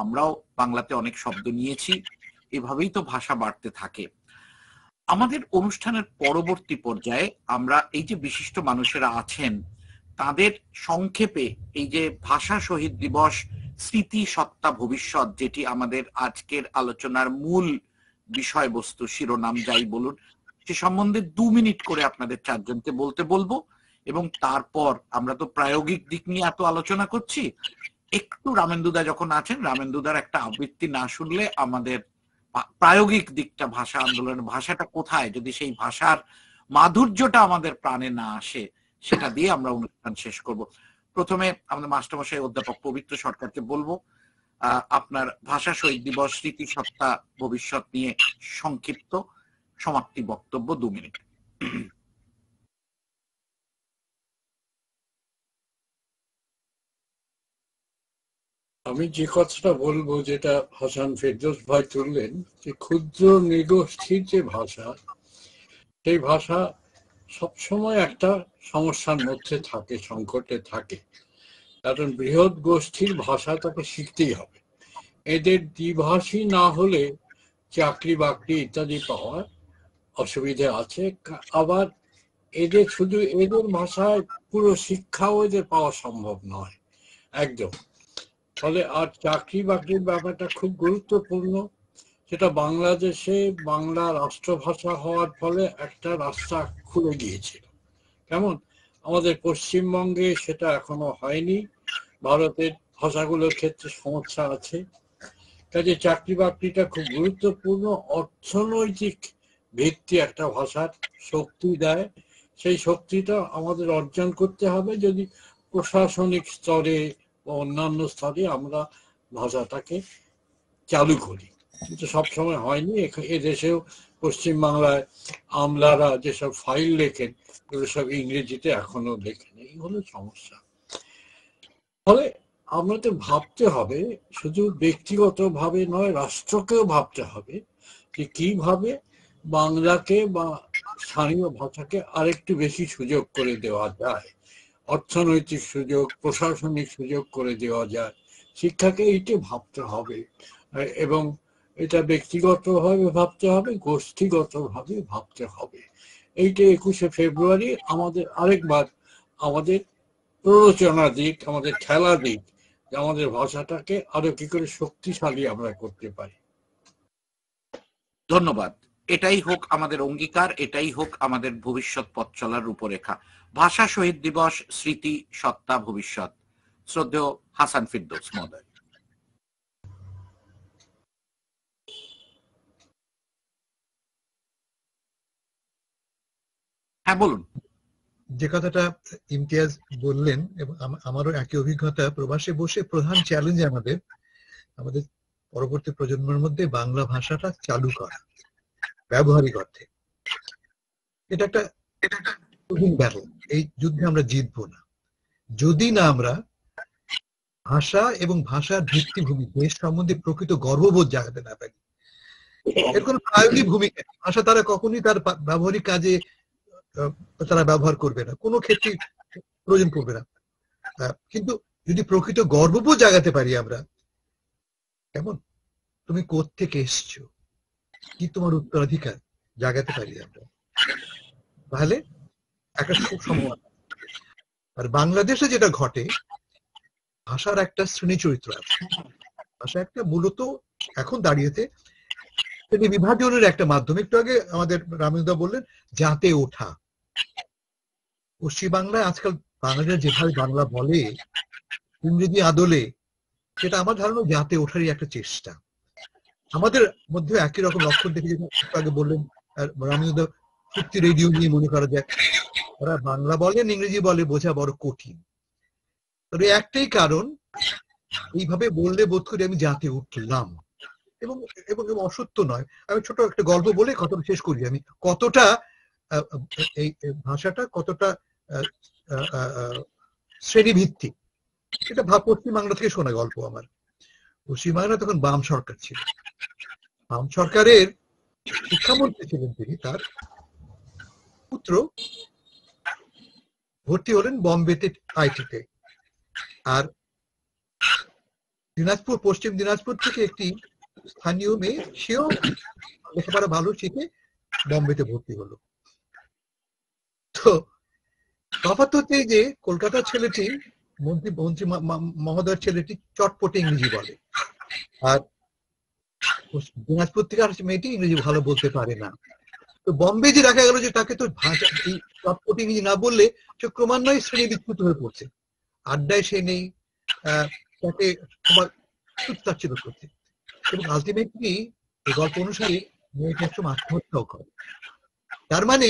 আমরাও বাংলাতে অনেক শব্দ নিয়েছি, এভাবেই তো ভাষা বাড়তে থাকে। আমাদের অনুষ্ঠানের পরবর্তী পর্যায়ে আমরা এই যে বিশিষ্ট মানুষেরা আছেন তাদের সংক্ষেপে এই যে ভাষা শহীদ দিবস স্মৃতি সত্তা ভবিষ্যৎ, যেটি আমাদের আজকের আলোচনার মূল বিষয়বস্তু, শিরোনাম যাই বলুন, সে সম্বন্ধে 2 মিনিট করে আপনাদের চারজনকে বলতে বলবো। এবং তারপর আমরা তো প্রায়োগিক দিক নিয়ে এত আলোচনা করছি, একটু রামেন্দুদা যখন আছেন, রামেন্দুদার একটা আবৃত্তি না শুনলে আমাদের প্রায়োগিক দিকটা, ভাষা আন্দোলনের ভাষাটা কোথায়, যদি সেই ভাষার মাধুর্যটা আমাদের প্রাণে না আসে, সেটা দিয়ে আমরা অনুষ্ঠান শেষ করব। প্রথমে আমাদের মাস্টারমশাই অধ্যাপক পবিত্র সরকারকে বলবো আপনার ভাষা শহীদ দিবস স্মৃতি সত্তা ভবিষ্যৎ নিয়ে সংক্ষিপ্ত সমাপ্তি বক্তব্য 2 মিনিট। আমি যে কথাটা বলবো, যেটা হাসান ফেরদৌস ভাই তুললেন, যে ক্ষুদ্র নৃগোষ্ঠীর যে ভাষা, সেই ভাষা সবসময় একটা সমস্যার মধ্যে থাকে, সংকটে থাকে। কারণ বৃহৎ গোষ্ঠীর ভাষা তাকে শিখতেই হবে। এদের দ্বিভাষী না হলে চাকরি বাকরি ইত্যাদি পাওয়ার অসুবিধে আছে। আবার এদের শুধু এদের ভাষায় পুরো শিক্ষাও এদের পাওয়া সম্ভব নয় একদম। ফলে আর চাকরি বাকরির ব্যাপারটা খুব গুরুত্বপূর্ণ। সেটা বাংলাদেশে বাংলা রাষ্ট্রভাষা হওয়ার ফলে একটা রাস্তা খুলে গিয়েছিল। কেমন আমাদের পশ্চিমবঙ্গে সেটা এখনো হয়নি। ভারতের ভাষাগুলোর ক্ষেত্রে সমস্যা আছে। কাজে চাকরি বাকরিটা খুব গুরুত্বপূর্ণ। অর্থনৈতিক ভিত্তি একটা ভাষার শক্তি দেয়। সেই শক্তিটা আমাদের অর্জন করতে হবে যদি প্রশাসনিক স্তরে বা অন্যান্য স্তরে আমরা ভাষাটাকে চালু করি। কিন্তু সবসময় হয়নি। এদেশেও পশ্চিমবাংলায় আমলারা যেসব ফাইল লেখেন, এগুলো সব ইংরেজিতে এখনো লেখেন। এই হলো সমস্যা। ফলে আমাদের ভাবতে হবে, শুধু ব্যক্তিগতভাবে নয়, রাষ্ট্রকেও ভাবতে হবে যে কিভাবে বাংলাকে বা স্থানীয় ভাষাকে আরেকটু বেশি সুযোগ করে দেওয়া যায়। অর্থনৈতিক সুযোগ, প্রশাসনিক সুযোগ করে দেওয়া যায়। শিক্ষাকে এইটা ভাবতে হবে, এবং এটা ব্যক্তিগতভাবে ভাবতে হবে, গোষ্ঠীগতভাবে ভাবতে হবে। এইটা 21শে ফেব্রুয়ারি আমাদের আরেকবার আমাদের প্ররোচনা দিক, আমাদের খেলা দিক, যে আমাদের ভাষাটাকে আরো কি করে শক্তিশালী আমরা করতে পারি। ধন্যবাদ। এটাই হোক আমাদের অঙ্গীকার, এটাই হোক আমাদের ভবিষ্যৎ পথ চলার রূপরেখা। ভাষা শহীদ দিবস স্মৃতি সত্তা ভবিষ্যৎ। শ্রদ্ধেয় হাসান ফেরদৌস মহোদয়। হ্যাঁ বলুন। যে কথাটা ইমতিয়াজ বললেন, এবং আমারও একই অভিজ্ঞতা। প্রবাসে বসে প্রধান চ্যালেঞ্জ আমাদের পরবর্তী প্রজন্মের মধ্যে বাংলা ভাষাটা চালু করা, ব্যবহারিক অর্থে। এটা একটা ব্যাটল। এই যুদ্ধে আমরা জিতবো না যদি না আমরা ভাষা এবং ভাষার ভিত্তিভূমি, দেশ সম্বন্ধে প্রকৃত গর্ববোধ জাগাতে না পারি। এর কোনো প্রায়োগিক ভূমিকা, ভাষা তারা কখনই তার ব্যবহারিক কাজে তারা ব্যবহার করবে না, কোনো ক্ষেত্রে প্রয়োজন করবে না। কিন্তু যদি প্রকৃত গর্ববোধ জাগাতে পারি আমরা, কেমন তুমি কোত্থেকে এসছো, কি তোমার উত্তরাধিকার জাগাতে পারি আমরা, তাহলে একটা খুব সম্ভাবনা। আর বাংলাদেশে যেটা ঘটে, ভাষার একটা শ্রেণী চরিত্র আছে। ভাষা একটা মূলত এখন দাঁড়িয়েছে বিভাজনের একটা মাধ্যম। একটু আগে আমাদের রামেন্দা বললেন জাতে ওঠা। পশ্চিমবাংলায় আজকাল বাঙালিরা যেভাবে বাংলা বলে ইংরেজি আদলে, সেটা আমার ধারণা জাতে ওঠারই একটা চেষ্টা। আমাদের মধ্যে একই রকম লক্ষণ দেখে, যেটা একটু আগে বললেন রামেন্দা, চুক্তি রেডিও নিয়ে মনে করা যায় ওরা বাংলা বলেন ইংরেজি বলে, বোঝা বড় কঠিন। তবে একটাই কারণ, এইভাবে বললে বোধ করি আমি জাতে উঠলাম, এবং এবং অসত্য নয়। আমি ছোট একটা গল্প বলে কথাটা শেষ করি। আমি কতটা এই ভাষাটা কতটা শ্রেণীভিত্তিক সেটা পশ্চিমবাংলা থেকে শোনা গল্প আমার। পশ্চিমবাংলা তখন বাম সরকার ছিল। বাম সরকারের শিক্ষামন্ত্রী ছিলেন তিনি, তার পুত্র ভর্তি হলেন বম্বেতে আইটিতে। আর দিনাজপুর, পশ্চিম দিনাজপুর থেকে একটি স্থানীয় মেয়ে, সেও লেখাপড়া ভালো শিখে বম্বেতে ভর্তি হলো। তো তফাৎ হচ্ছে যে কলকাতার ছেলেটি, মন্ত্রী মহোদয়ের ছেলেটি চটপটে ইংরেজি বলে, আর দিনাজপুর থেকে আর মেয়েটি ইংরেজি ভালো বলতে পারে না। তো বম্বে যে দেখা গেল যে তাকে তো ভাষা চটপটে ইংরেজি না বললে সে ক্রমান্বয়ে শ্রেণী বিচ্যুত হয়ে পড়ছে, আড্ডায় সে নেই, তাকে সবার তুচ্ছতাচ্ছিল্য করছে, এবং আলটিমেটলি এই গল্প অনুসারে মেয়েটি একসময় আত্মহত্যাও করে। তার মানে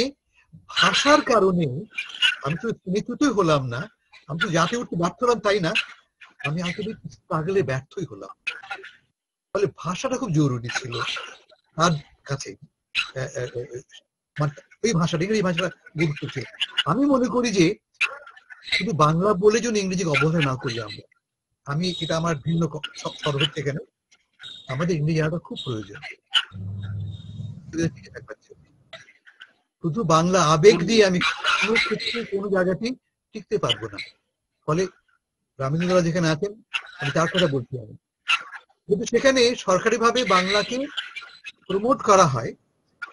ভাষার কারণে আমি তো শ্রেণীচ্যুতই হলাম না, আমি তো জাতি উঠতে ব্যর্থ হলাম তাই না, আমি আলটিমেটলি স্ট্রাগলে ব্যর্থই হলাম। ফলে ভাষাটা খুব জরুরি ছিল তার কাছে, এই ভাষাটা, ইংরেজি ভাষাটা গুরুত্ব ছিল। আমি মনে করি যে শুধু বাংলা বলে যেন ইংরেজিকে অবহেলা না করি আমরা, আমি এটা আমার ভিন্ন সর্বত থেকে না, আমাদের ইংরেজি জানাটা খুব প্রয়োজন। শুধু বাংলা আবেগ দিয়ে আমি কোনো ক্ষেত্রে কোনো জায়গাতেই টিকতে পারবো না। ফলে রামেন্দ্রনাথ যেখানে আছেন আমি তার কথা বলছি, আমি কিন্তু সেখানে সরকারিভাবে বাংলাকে প্রমোট করা হয়,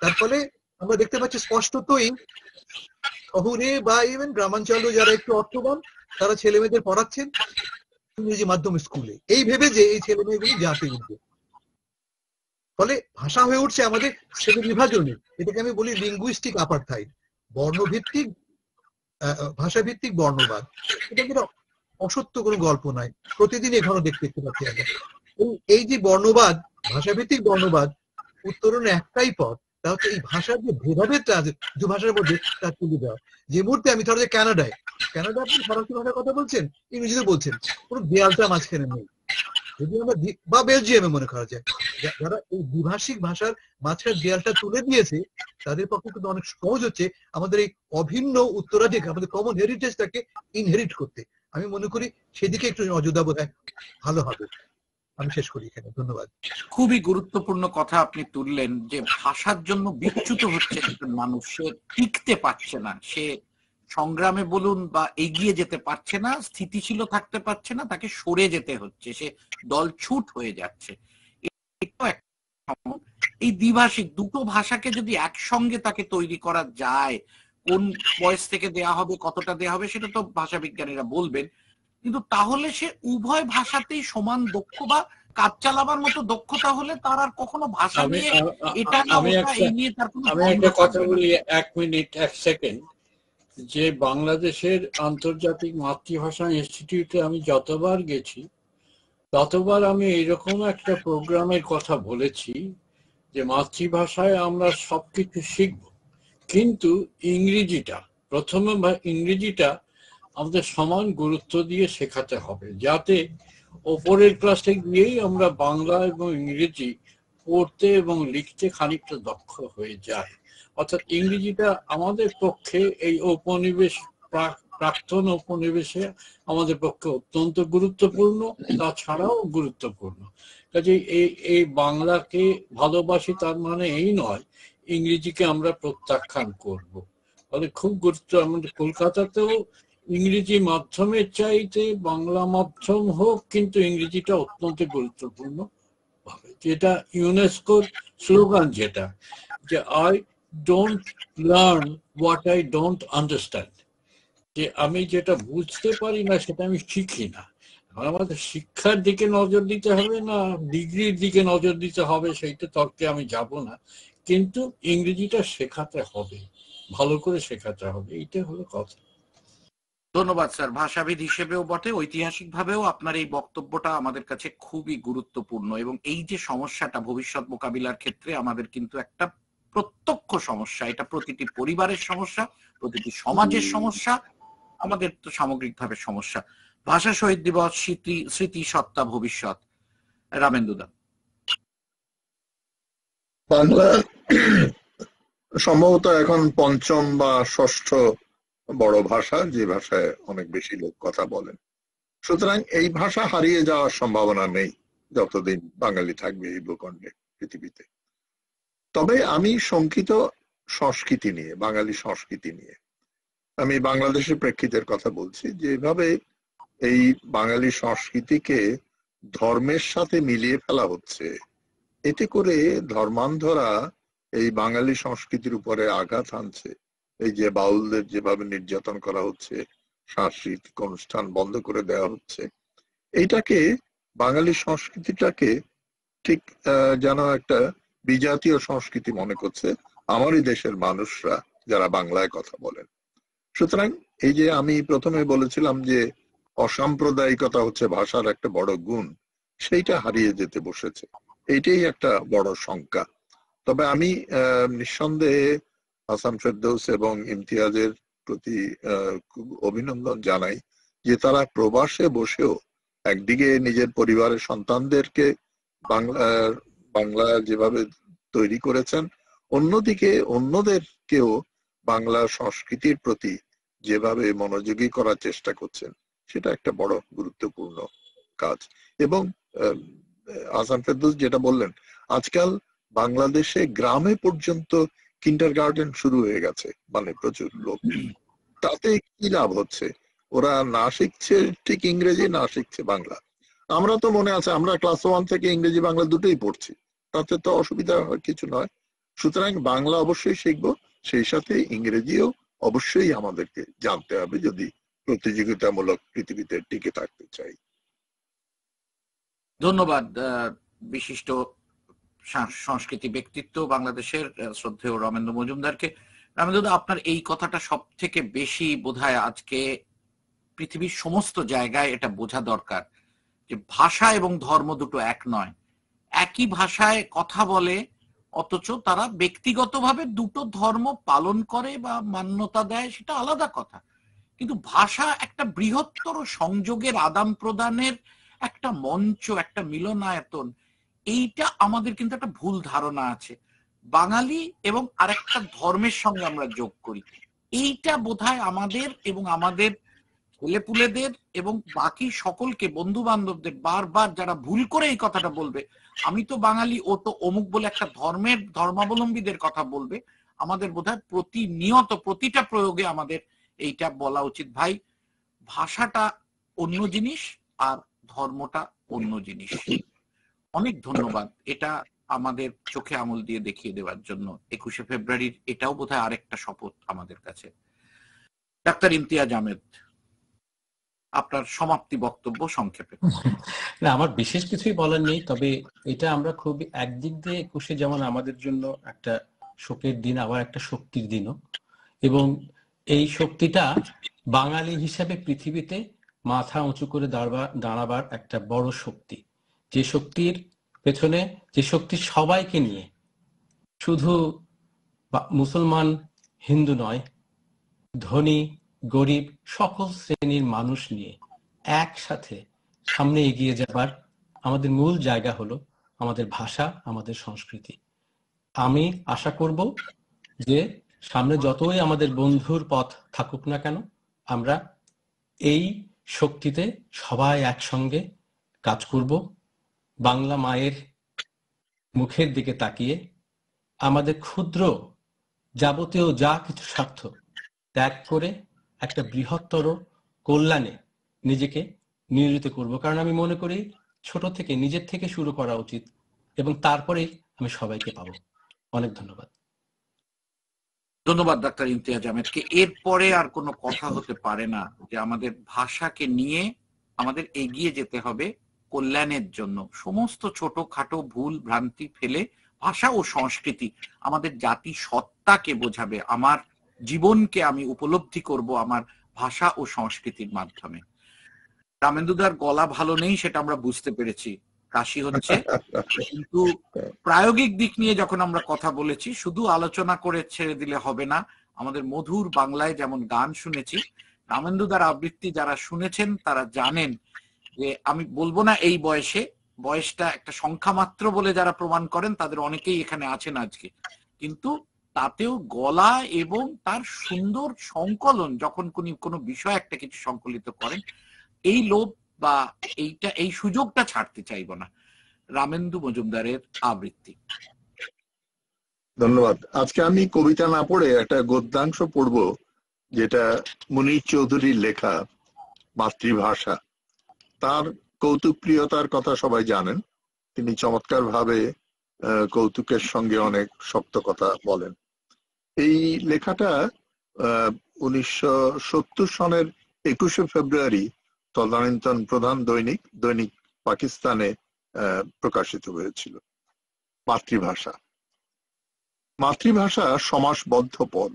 তার ফলে আমরা দেখতে পাচ্ছি স্পষ্টতই শহরে বা ইভেন গ্রামাঞ্চলে যারা একটু অর্থবান তারা ছেলে মেয়েদের পড়াচ্ছেন ইংরেজি মাধ্যম স্কুলে, এই ভেবে যে এই ছেলে মেয়েগুলি জাতি উঠবে। ফলে ভাষা হয়ে উঠছে আমাদের শ্রেণী বিভাজনে, এটাকে আমি বলি লিঙ্গুইস্টিক আপারথাইড, বর্ণভিত্তিক ভাষাভিত্তিক বর্ণবাদ। এটা কিন্তু অসত্য কোনো গল্প নয়, প্রতিদিন এখনো দেখতে পাচ্ছি আমরা। এই যে বর্ণবাদ, ভাষাভিত্তিক বর্ণবাদ উত্তরণের একটাই পথ, তা হচ্ছে এই ভাষার যে ভেদাভেদটা আছে দু ভাষার মধ্যে তা তুলে দেওয়া। যে মুহূর্তে আমি ধরো যে কানাডায় আপনি ফরাসি ভাষার কথা বলছেন, ইংরেজিতে বলছেন, কোনো দেয়ালটা মাঝখানে নেই। যদি আমরা বা বেলজিয়ামে মনে করা যায়, যারা এই দ্বিভাষিক ভাষার মাঝখানে দেয়ালটা তুলে দিয়েছে তাদের পক্ষে কিন্তু অনেক সহজ হচ্ছে আমাদের এই অভিন্ন উত্তরাধিকার, আমাদের কমন হেরিটেজটাকে ইনহেরিট করতে। আমি মনে করি সেদিকে একটু নজর দেওয়া বোধহয় ভালো হবে। আমি শেষ করি এখানে, ধন্যবাদ। খুবই গুরুত্বপূর্ণ কথা আপনি তুললেন, যে ভাষার জন্য বিচ্যুত হচ্ছে একজন মানুষ, সে টিকতে পারছে না, সে সংগ্রামে বলুন বা এগিয়ে যেতে পারছে না, স্থিতিশীল থাকতে পারছে না, তাকে সরে যেতে হচ্ছে, সে দলছুট হয়ে যাচ্ছে। এই দ্বিভাষিক দুটো ভাষাকে যদি একসঙ্গে তাকে তৈরি করা যায়, কোন বয়স থেকে দেয়া হবে, কতটা দেয়া হবে সেটা তো ভাষা বিজ্ঞানীরা বলবেন, কিন্তু তাহলে সে উভয় ভাষাতেই সমান দক্ষ বা কাজ চালাবার মতো দক্ষতা হলে তার আর কখনো ভাষা নিয়ে এটা আমি একটা কথা বলি, 1 মিনিট 1 সেকেন্ড। যে বাংলাদেশের আন্তর্জাতিক মাতৃভাষা ইনস্টিটিউটে আমি যতবার গেছি ততবার আমি এইরকম একটা প্রোগ্রামের কথা বলেছি যে মাতৃভাষায় আমরা সবকিছু শিখব, কিন্তু ইংরেজিটা ইংরেজিটা আমাদের সমান গুরুত্ব দিয়ে শেখাতে হবে, যাতে ওপরের ক্লাসে গিয়েই আমরা বাংলা এবং ইংরেজি পড়তে এবং লিখতে খানিকটা দক্ষ হয়ে যায়। অর্থাৎ ইংরেজিটা আমাদের পক্ষে এই উপনিবেশ, প্রাক্তন উপনিবেশে আমাদের পক্ষে অত্যন্ত গুরুত্বপূর্ণ, তাছাড়াও গুরুত্বপূর্ণ। কাজে এই বাংলাকে ভালোবাসি তার মানে এই নয় ইংরেজিকে আমরা প্রত্যাখ্যান করব। ফলে খুব গুরুত্ব, আমাদের কলকাতাতেও ইংরেজি মাধ্যমের চাইতে বাংলা মাধ্যম হোক, কিন্তু ইংরেজিটা অত্যন্ত গুরুত্বপূর্ণ ভাবে, যেটা ইউনেস্কোর স্লোগান, যেটা যে I don't learn what I don't understand, যে আমি যেটা বুঝতে পারি না সেটা আমি শিখি না। আমাদের শিক্ষার দিকে নজর দিতে হবে না ডিগ্রির দিকে নজর দিতে হবে, সেইটা তর্কে আমি যাব না, কিন্তু ইংরেজিটা শেখাতে হবে, ভালো করে শেখাতে হবে, এইটা হলো কথা। ধন্যবাদ স্যার। ভাষাবিদ হিসেবেও বটে, ঐতিহাসিক ভাবেও আপনার এই বক্তব্যটা আমাদের কাছে খুবই গুরুত্বপূর্ণ, এবং এই যে সমস্যাটা ভবিষ্যৎ মোকাবিলার ক্ষেত্রে আমাদের কিন্তু একটা প্রত্যক্ষ সমস্যা, এটা প্রতিটি পরিবারের সমস্যা, প্রতিটি সমাজের সমস্যা, আমাদের তো সামগ্রিকভাবে সমস্যা। ভাষা শহীদ দিবস, স্মৃতি সত্তা ভবিষ্যৎ, রামেন্দুদা। বাংলা সম্ভবত এখন পঞ্চম বা ষষ্ঠ বড় ভাষা, যে ভাষায় অনেক বেশি লোক কথা বলেন। সুতরাং এই ভাষা হারিয়ে যাওয়ার সম্ভাবনা নেই যতদিন বাঙালি থাকবে এই ভূখণ্ডে, পৃথিবীতে। তবে আমি শঙ্কিত সংস্কৃতি নিয়ে, বাঙালি সংস্কৃতি নিয়ে। আমি বাংলাদেশের প্রেক্ষিতের কথা বলছি, যেভাবে এই বাঙালি সংস্কৃতিকে ধর্মের সাথে মিলিয়ে ফেলা হচ্ছে। এতে করে ধর্মান্ধরা এই বাঙালি সংস্কৃতির উপরে আঘাত হানছে। এই যে বাউলদের যেভাবে নির্যাতন করা হচ্ছে, সাংস্কৃতিক অনুষ্ঠান বন্ধ করে দেওয়া হচ্ছে, এইটাকে বাঙালি সংস্কৃতিটাকে ঠিক যেন একটা বিজাতীয় সংস্কৃতি মনে করছে আমারই দেশের মানুষরা যারা বাংলায় কথা বলেন। সুতরাং এই যে আমি প্রথমে বলেছিলাম যে অসাম্প্রদায়িকতা হচ্ছে ভাষার একটা বড় গুণ, সেইটা হারিয়ে যেতে বসেছে। এইটাই একটা বড় শঙ্কা। তবে আমি নিঃসন্দেহে হাসান ফেরদৌস এবং ইমতিয়াজের প্রতি খুব অভিনন্দন জানাই যে তারা প্রবাসে বসেও একদিকে নিজের পরিবারের সন্তানদেরকে বাংলা যেভাবে তৈরি করেছেন, অন্যদিকে অন্যদেরকেও বাংলা সংস্কৃতির প্রতি যেভাবে মনোযোগী করার চেষ্টা করছেন, সেটা একটা বড় গুরুত্বপূর্ণ কাজ। এবং হাসান ফেরদৌস যেটা বললেন, আজকাল বাংলাদেশে গ্রামে পর্যন্ত কিন্ডারগার্টেন শুরু হয়ে গেছে, মানে প্রচুর লোক। তাতে কি লাভ হচ্ছে? ওরা না শিখছে ঠিক ইংরেজি, না শিখছে বাংলা। আমরা তো মনে আছে আমরা ক্লাস 1 থেকে ইংরেজি বাংলা দুটোই পড়ছি, তাতে তো অসুবিধা কিছু নয়। সুতরাং বাংলা অবশ্যই শিখবো, সেই সাথে ইংরেজিও অবশ্যই আমাদেরকে জানতে হবে যদি প্রতিযোগিতামূলক পৃথিবীতে টিকে থাকতে চাই। ধন্যবাদ বিশিষ্ট সংস্কৃতি ব্যক্তিত্ব বাংলাদেশের শ্রদ্ধেয় রমেন্দ্র মজুমদারকে। রমেন্দ্র, আপনার এই কথাটা সব থেকে বেশি বোধহয় আজকে পৃথিবীর সমস্ত জায়গায় এটা বোঝা দরকার যে ভাষা এবং ধর্ম দুটো এক নয়। একই ভাষায় কথা বলে অথচ তারা ব্যক্তিগতভাবে দুটো ধর্ম পালন করে বা মান্যতা দেয়, সেটা আলাদা কথা। কিন্তু ভাষা একটা বৃহত্তর সংযোগের আদান প্রদানের একটা মঞ্চ, একটা মিলনায়তন। এইটা আমাদের কিন্তু একটা ভুল ধারণা আছে। বাঙালি এবং আরেকটা ধর্মের সঙ্গে আমরা যোগ করি, এইটা বোধহয় আমাদের এবং আমাদের ছেলেপুলেদের এবং বাকি সকলকে, বন্ধু বান্ধবদের বারবার যারা ভুল করে এই কথাটা বলবে, আমি তো বাঙালি, ও তো অমুক বলে একটা ধর্মাবলম্বীদের কথা বলবে, আমাদের বোধহয় প্রতিনিয়ত প্রতিটা প্রয়োগে আমাদের এইটা বলা উচিত, ভাই ভাষাটা অন্য জিনিস আর ধর্মটা অন্য জিনিস। অনেক ধন্যবাদ এটা আমাদের চোখে আঙুল দিয়ে দেখিয়ে দেওয়ার জন্য। 21শে ফেব্রুয়ারির এটাও বোধহয় আরেকটা শপথ আমাদের কাছে। ডাক্তার ইমতিয়াজ আহমেদ, আপনার সমাপ্তি বক্তব্য সংক্ষেপে। না, আমার বিশেষ কিছুই বলার নেই, তবে এটা আমরা খুব একদিক দিয়ে 21শে যেমন আমাদের জন্য একটা শোকের দিন, আবার একটা শক্তির দিনও, এবং এই শক্তিটা বাঙালি হিসাবে পৃথিবীতে মাথা উঁচু করে দাঁড়াবার একটা বড় শক্তি, যে শক্তির পেছনে, যে শক্তি সবাইকে নিয়ে, শুধু মুসলমান হিন্দু নয়, ধনী গরিব সকল শ্রেণীর মানুষ নিয়ে একসাথে সামনে এগিয়ে যাবার আমাদের মূল জায়গা হলো আমাদের ভাষা, আমাদের সংস্কৃতি। আমি আশা করব যে সামনে যতই আমাদের বন্ধুর পথ থাকুক না কেন, আমরা এই শক্তিতে সবাই একসঙ্গে কাজ করব। বাংলা মায়ের মুখের দিকে তাকিয়ে আমাদের ক্ষুদ্র যাবতীয় যা কিছু স্বার্থ ত্যাগ করে একটা বৃহত্তর কল্যাণে নিজেকে নিয়োজিত করব। কারণ আমি মনে করি ছোট থেকে, নিজের থেকে শুরু করা উচিত, এবং তারপরে আমি সবাইকে পাবো। অনেক ধন্যবাদ। ধন্যবাদ ডাক্তার ইমতিয়াজ আহমেদকে। এরপরে আর কোনো কথা হতে পারে না যে আমাদের ভাষাকে নিয়ে আমাদের এগিয়ে যেতে হবে কল্যাণের জন্য। সমস্ত ছোটখাটো ভুল ভ্রান্তি ফেলে ভাষা ও সংস্কৃতি আমাদের জাতি সত্তাকে বোঝাবে। আমার জীবনকে আমি উপলব্ধি করব আমার ভাষা ও সংস্কৃতির মাধ্যমে। রামেন্দুদার গলা ভালো নেই সেটা আমরা বুঝতে পেরেছি, কাশি হচ্ছে, কিন্তু প্রায়োগিক দিক নিয়ে যখন আমরা কথা বলেছি, শুধু আলোচনা করে ছেড়ে দিলে হবে না। আমাদের মধুর বাংলায় যেমন গান শুনেছি, রামেন্দুদার আবৃত্তি যারা শুনেছেন তারা জানেন যে আমি বলবো না এই বয়সে, বয়সটা একটা সংখ্যা মাত্র বলে যারা প্রমাণ করেন তাদের অনেকেই এখানে আছেন আজকে, কিন্তু তাতেও গলা এবং তার সুন্দর সংকলন, যখন কোনো বিষয় একটা কিছু সংকলিত করেন, এই লোভ বা এই সুযোগটা ছাড়তে চাইব না। রামেন্দু মজুমদারের আবৃত্তি। ধন্যবাদ। আজকে আমি কবিতা না পড়ে একটা গদ্যাংশ পড়ব, যেটা মুনীর চৌধুরীর লেখা মাতৃভাষা। তার কৌতুক প্রিয়তার কথা সবাই জানেন। তিনি চমৎকার ভাবে কৌতুকের সঙ্গে অনেক শক্ত কথা বলেন। এই লেখাটা 1970 সনের 21শে ফেব্রুয়ারি তদানীন্তন প্রধান দৈনিক পাকিস্তানে প্রকাশিত হয়েছিল। মাতৃভাষা। মাতৃভাষা সমাসবদ্ধ পদ,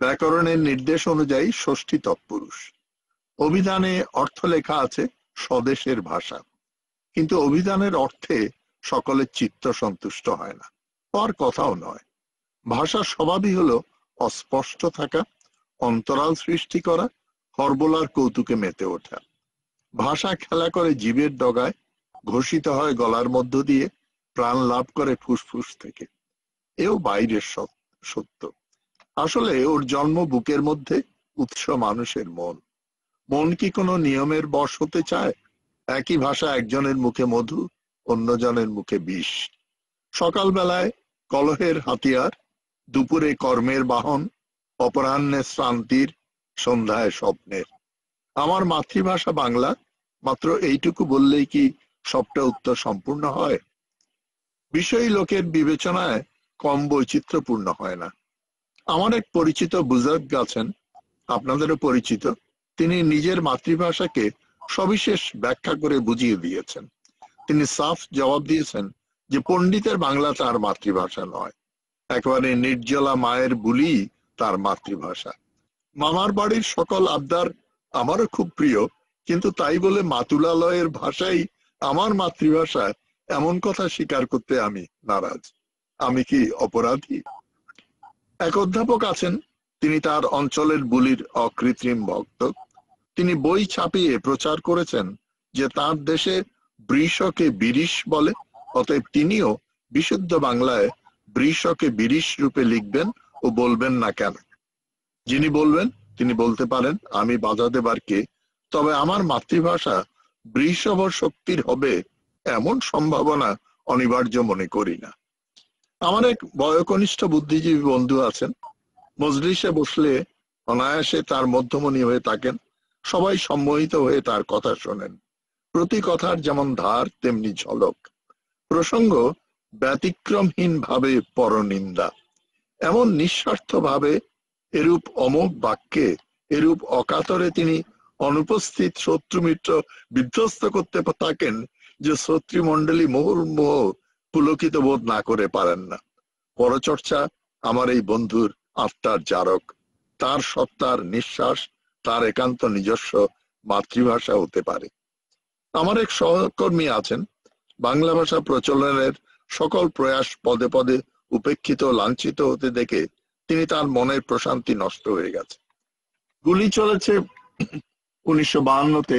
ব্যাকরণের নির্দেশ অনুযায়ী ষষ্ঠী তৎপুরুষ। অভিধানে অর্থ লেখা আছে স্বদেশের ভাষা, কিন্তু অভিধানের অর্থে সকলের চিত্ত সন্তুষ্ট হয় না, হওয়ার কথাও নয়। ভাষার স্বভাবই হলো অস্পষ্ট থাকা, অন্তরাল সৃষ্টি করা, হরবোলার কৌতুকে মেতে ওঠা। ভাষা খেলা করে জীবের ডগায়, ঘোষিত হয় গলার মধ্য দিয়ে, প্রাণ লাভ করে ফুসফুস থেকে। এও বাইরের সত্য। আসলে ওর জন্ম বুকের মধ্যে, উৎস মানুষের মন। মন কি কোনো নিয়মের বশ হতে চায়? একই ভাষা একজনের মুখে মধু, অন্যজনের মুখে বিষ। সকালবেলায় কলহের হাতিয়ার, দুপুরে কর্মের বাহন, অপরাহ্নে শ্রান্তির, সন্ধ্যায় স্বপ্নের। আমার মাতৃভাষা বাংলা, মাত্র এইটুকু বললেই কি সবটা উত্তর সম্পূর্ণ হয়? বিষয়ী লোকের বিবেচনায় কম বৈচিত্র্যপূর্ণ হয় না। আমার এক পরিচিত বুজুর্গ আছেন, আপনাদেরও পরিচিত। তিনি নিজের মাতৃভাষাকে সবিশেষ ব্যাখ্যা করে বুঝিয়ে দিয়েছেন। তিনি সাফ জবাব দিয়েছেন যে পণ্ডিতের বাংলা তার মাতৃভাষা নয়, একেবারে নির্জলা মায়ের বুলি তার মাতৃভাষা। মামার বাড়ির সকল আবদার আমারও খুব প্রিয়, কিন্তু তাই বলে মাতুলালয়ের ভাষাই আমার মাতৃভাষা, এমন কথা স্বীকার করতে আমি নারাজ। আমি কি অপরাধী? এক অধ্যাপক আছেন, তিনি তার অঞ্চলের বুলির অকৃত্রিম ভক্ত। তিনি বই ছাপিয়ে প্রচার করেছেন যে তার দেশে বৃষকে বিরিশ বলে, অতএব তিনিও বিশুদ্ধ বাংলায় বৃষকে বিরিশ রূপে লিখবেন ও বলবেন না কেন। যিনি বলবেন তিনি বলতে পারেন, আমি বাধা দেবার কে? তবে আমার মাতৃভাষা বৃষভ শক্তির হবে এমন সম্ভাবনা অনিবার্য মনে করি না। আমার এক বয়োকনিষ্ঠ বুদ্ধিজীবী বন্ধু আছেন, মজলিসে বসলে অনায়াসে তার মধ্যমণি হয়ে থাকেন। সবাই সম্মোহিত হয়ে তার কথা শোনেন। প্রতি কথার যেমন ধার তেমনি ঝলক। প্রসঙ্গ ব্যতিক্রমহীন ভাবে পরনিন্দা। এমন নিঃস্বার্থ ভাবে এরূপ অমোঘ বাক্যে, এরূপ অকাতরে তিনি অনুপস্থিত শত্রু মিত্র বিধ্বস্ত করতে থাকেন যে শ্রোতৃমণ্ডলী মুহুর্মুহ পুলকিত বোধ না করে পারেন না। পরচর্চা আমার এই বন্ধুর আত্মার জারক। তার সত্তার নিঃশ্বাস তার একান্ত নিজস্ব মাতৃভাষা হতে পারে। আমার এক সহকর্মী আছেন, বাংলা ভাষা প্রচলনের সকল প্রয়াস পদে পদে উপেক্ষিত, লাঞ্ছিত হতে দেখে তিনি তার মনের প্রশান্তি নষ্ট হয়ে গেছে। গুলি চলেছে 1952-তে,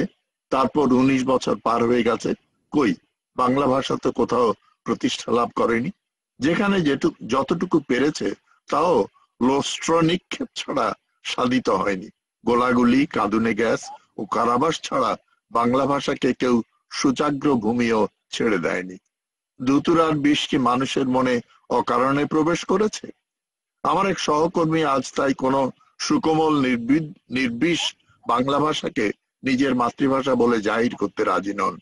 তারপর 19 বছর পার হয়ে গেছে। কই, বাংলা ভাষা তো কোথাও প্রতিষ্ঠা লাভ করেনি। যেখানে যতটুকু পেরেছে তাও লোস্ট্র নিক্ষেপ ছাড়া সাধিত হয়নি। গোলাগুলি, কাঁদুনে গ্যাস ও কারাবাস ছাড়া বাংলা ভাষাকে কেউ সুচাগ্র ভূমিও ছেড়ে দেয়নি। দুতুরার বিষ কি মানুষের মনে অকারণে প্রবেশ করেছে? আমার এক সহকর্মী আজ তাই কোনো সুকোমল নির্বিষ বাংলা ভাষাকে নিজের মাতৃভাষা বলে জাহির করতে রাজি নন।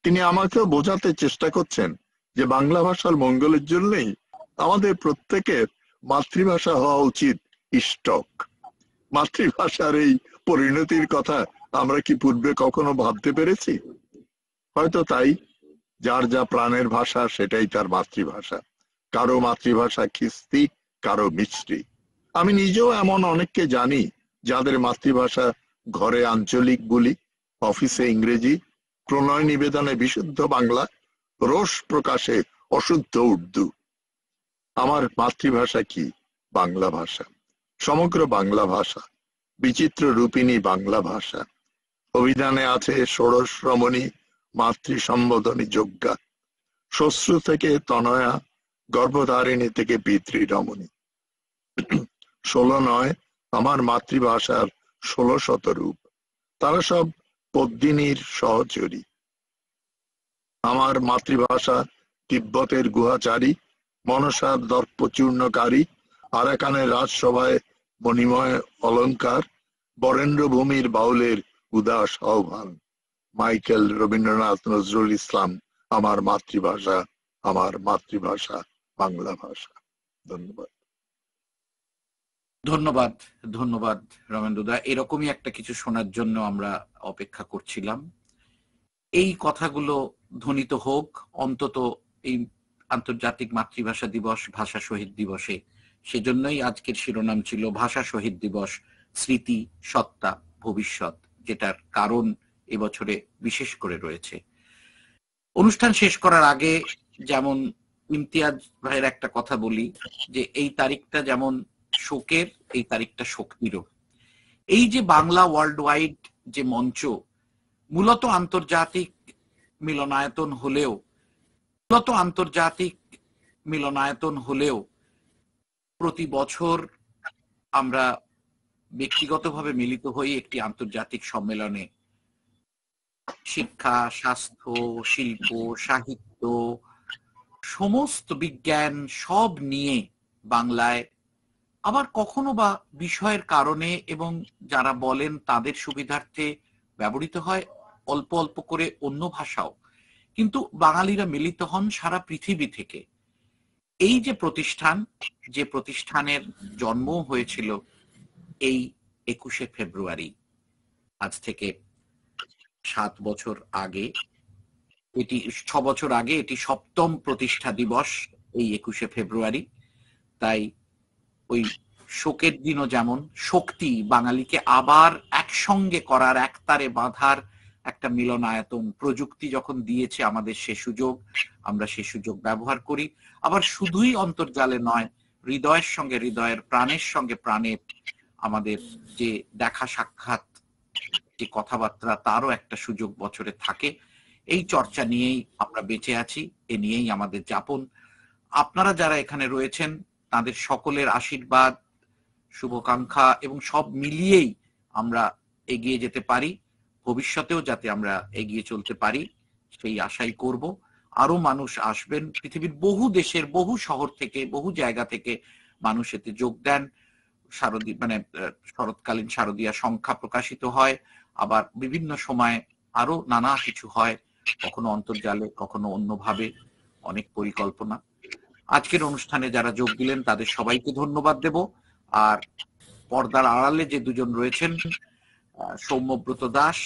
তিনি আমাকেও বোঝাতে চেষ্টা করছেন যে বাংলা ভাষার মঙ্গলের জন্যই আমাদের প্রত্যেকের মাতৃভাষা হওয়া উচিত ইষ্টক। মাতৃভাষার এই পরিণতির কথা আমরা কি পূর্বে কখনো ভাবতে পেরেছি? হয়তো তাই, যার যা প্রাণের ভাষা সেটাই তার মাতৃভাষা। কারো মাতৃভাষা খিস্তি, কারো মিষ্টি। আমি নিজেও এমন অনেককে জানি যাদের মাতৃভাষা ঘরে আঞ্চলিক বুলি, অফিসে ইংরেজি, প্রণয় নিবেদনে বিশুদ্ধ বাংলা, রোষ প্রকাশে অশুদ্ধ উর্দু। আমার মাতৃভাষা কি? বাংলা ভাষা, সমগ্র বাংলা ভাষা, বিচিত্র রূপিণী বাংলা ভাষা। অভিধানে আছে ষোড়শ রমণী, মাতৃ সম্বোধনী যজ্ঞা, শ্বশ্রু থেকে তনয়া, গর্ভধারিণী থেকে পিতৃ রমণী। 16 আমার মাতৃভাষার 16 রূপ। তারা সব পদ্মিনীর সহচরী। আমার মাতৃভাষা তিব্বতের গুহাচারী, মনসার দর্পচূর্ণকারী, আরাকানের রাজসভায় মণিময় অলঙ্কার, বরেন্দ্র ভূমির বাউলের উদাস আহ্বান। মাইকেল, রবীন্দ্রনাথ, নজরুল ইসলাম, আমার মাতৃভাষা, আমার মাতৃভাষা বাংলা ভাষা। ধন্যবাদ। ধন্যবাদ, ধন্যবাদ রমেন্দ্রদা। এরকমই একটা কিছু শোনার জন্য আমরা অপেক্ষা করছিলাম। এই কথাগুলো ধ্বনিত হোক অন্তত এই আন্তর্জাতিক মাতৃভাষা দিবস, ভাষা শহীদ দিবসে। সেজন্যই আজকের শিরোনাম ছিল ভাষা শহীদ দিবস, স্মৃতি, সত্তা, ভবিষ্যৎ, যেটার কারণ এবছরে বিশেষ করে রয়েছে। অনুষ্ঠান শেষ করার আগে যেমন ইমতিয়াজ ভাইয়ের একটা কথা বলি, যে এই তারিখটা যেমন শোকের, এই তারিখটা শক্তিরও। এই যে বাংলা ওয়ার্ল্ড ওয়াইড যে মঞ্চ, মূলত আন্তর্জাতিক মিলনায়তন হলেও প্রতি বছর আমরা ব্যক্তিগতভাবে মিলিত হই একটি আন্তর্জাতিক সম্মেলনে। শিক্ষা, স্বাস্থ্য, শিল্প, সাহিত্য, সমস্ত বিজ্ঞান সব নিয়ে বাংলায়, আবার কখনো বা বিষয়ের কারণে এবং যারা বলেন তাদের সুবিধার্থে ব্যবহৃত হয় অল্প অল্প করে অন্য ভাষাও, কিন্তু বাঙালিরা মিলিত হন সারা পৃথিবী থেকে। এই যে প্রতিষ্ঠান, যে প্রতিষ্ঠানের জন্ম হয়েছিল এই 21শে ফেব্রুয়ারি, আজ থেকে 7 বছর আগে, এটি 6 বছর আগে এটি 7ম প্রতিষ্ঠা দিবস এই 21শে ফেব্রুয়ারি। তাই ওই শোকের দিনও যেমন শক্তি, বাঙালিকে আবার একসঙ্গে করার, একতারে বাঁধার একটা মিলনায়তন প্রযুক্তি যখন দিয়েছে আমাদের, সে সুযোগ আমরা সে সুযোগ ব্যবহার করি। আবার শুধুই অন্তর্জালে নয়, হৃদয়ের সঙ্গে হৃদয়ের, প্রাণের সঙ্গে প্রাণের আমাদের যে দেখা সাক্ষাৎ, যে কথাবার্তা, তারও একটা সুযোগ বছরে থাকে। এই চর্চা নিয়েই আমরা বেঁচে আছি, এ নিয়েই আমাদের যাপন। আপনারা যারা এখানে রয়েছেন তাদের সকলের আশীর্বাদ, শুভকাঙ্ক্ষা এবং সব মিলিয়েই আমরা এগিয়ে যেতে পারি, ভবিষ্যতেও যাতে আমরা এগিয়ে চলতে পারি সেই আশাই করব। আরো মানুষ আসবেন, পৃথিবীর বহু দেশের, বহু শহর থেকে, বহু জায়গা থেকে মানুষ এতে যোগ দেন। শরৎকালীন শারদীয়া সংখ্যা প্রকাশিত হয়, আবার বিভিন্ন সময় আরো নানা কিছু হয়, কখনো অন্তর্জালে, কখনো অন্যভাবে, অনেক পরিকল্পনা। আজকের অনুষ্ঠানে যারা যোগ দিলেন তাদের সবাইকে ধন্যবাদ দেব। আর পর্দার আড়ালে যে দুজন রয়েছেন, সৌম্যব্রত দাস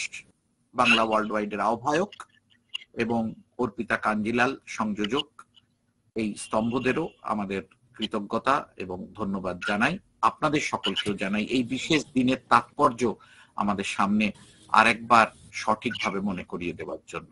বাংলা ওয়ার্ল্ড ওয়াইডের আহ্বায়ক এবং অর্পিতা কাঞ্জিলাল সংযোজক, এই স্তম্ভদেরও আমাদের কৃতজ্ঞতা এবং ধন্যবাদ জানাই। আপনাদের সকলকেও জানাই এই বিশেষ দিনের তাৎপর্য আমাদের সামনে আরেকবার সঠিকভাবে মনে করিয়ে দেওয়ার জন্য।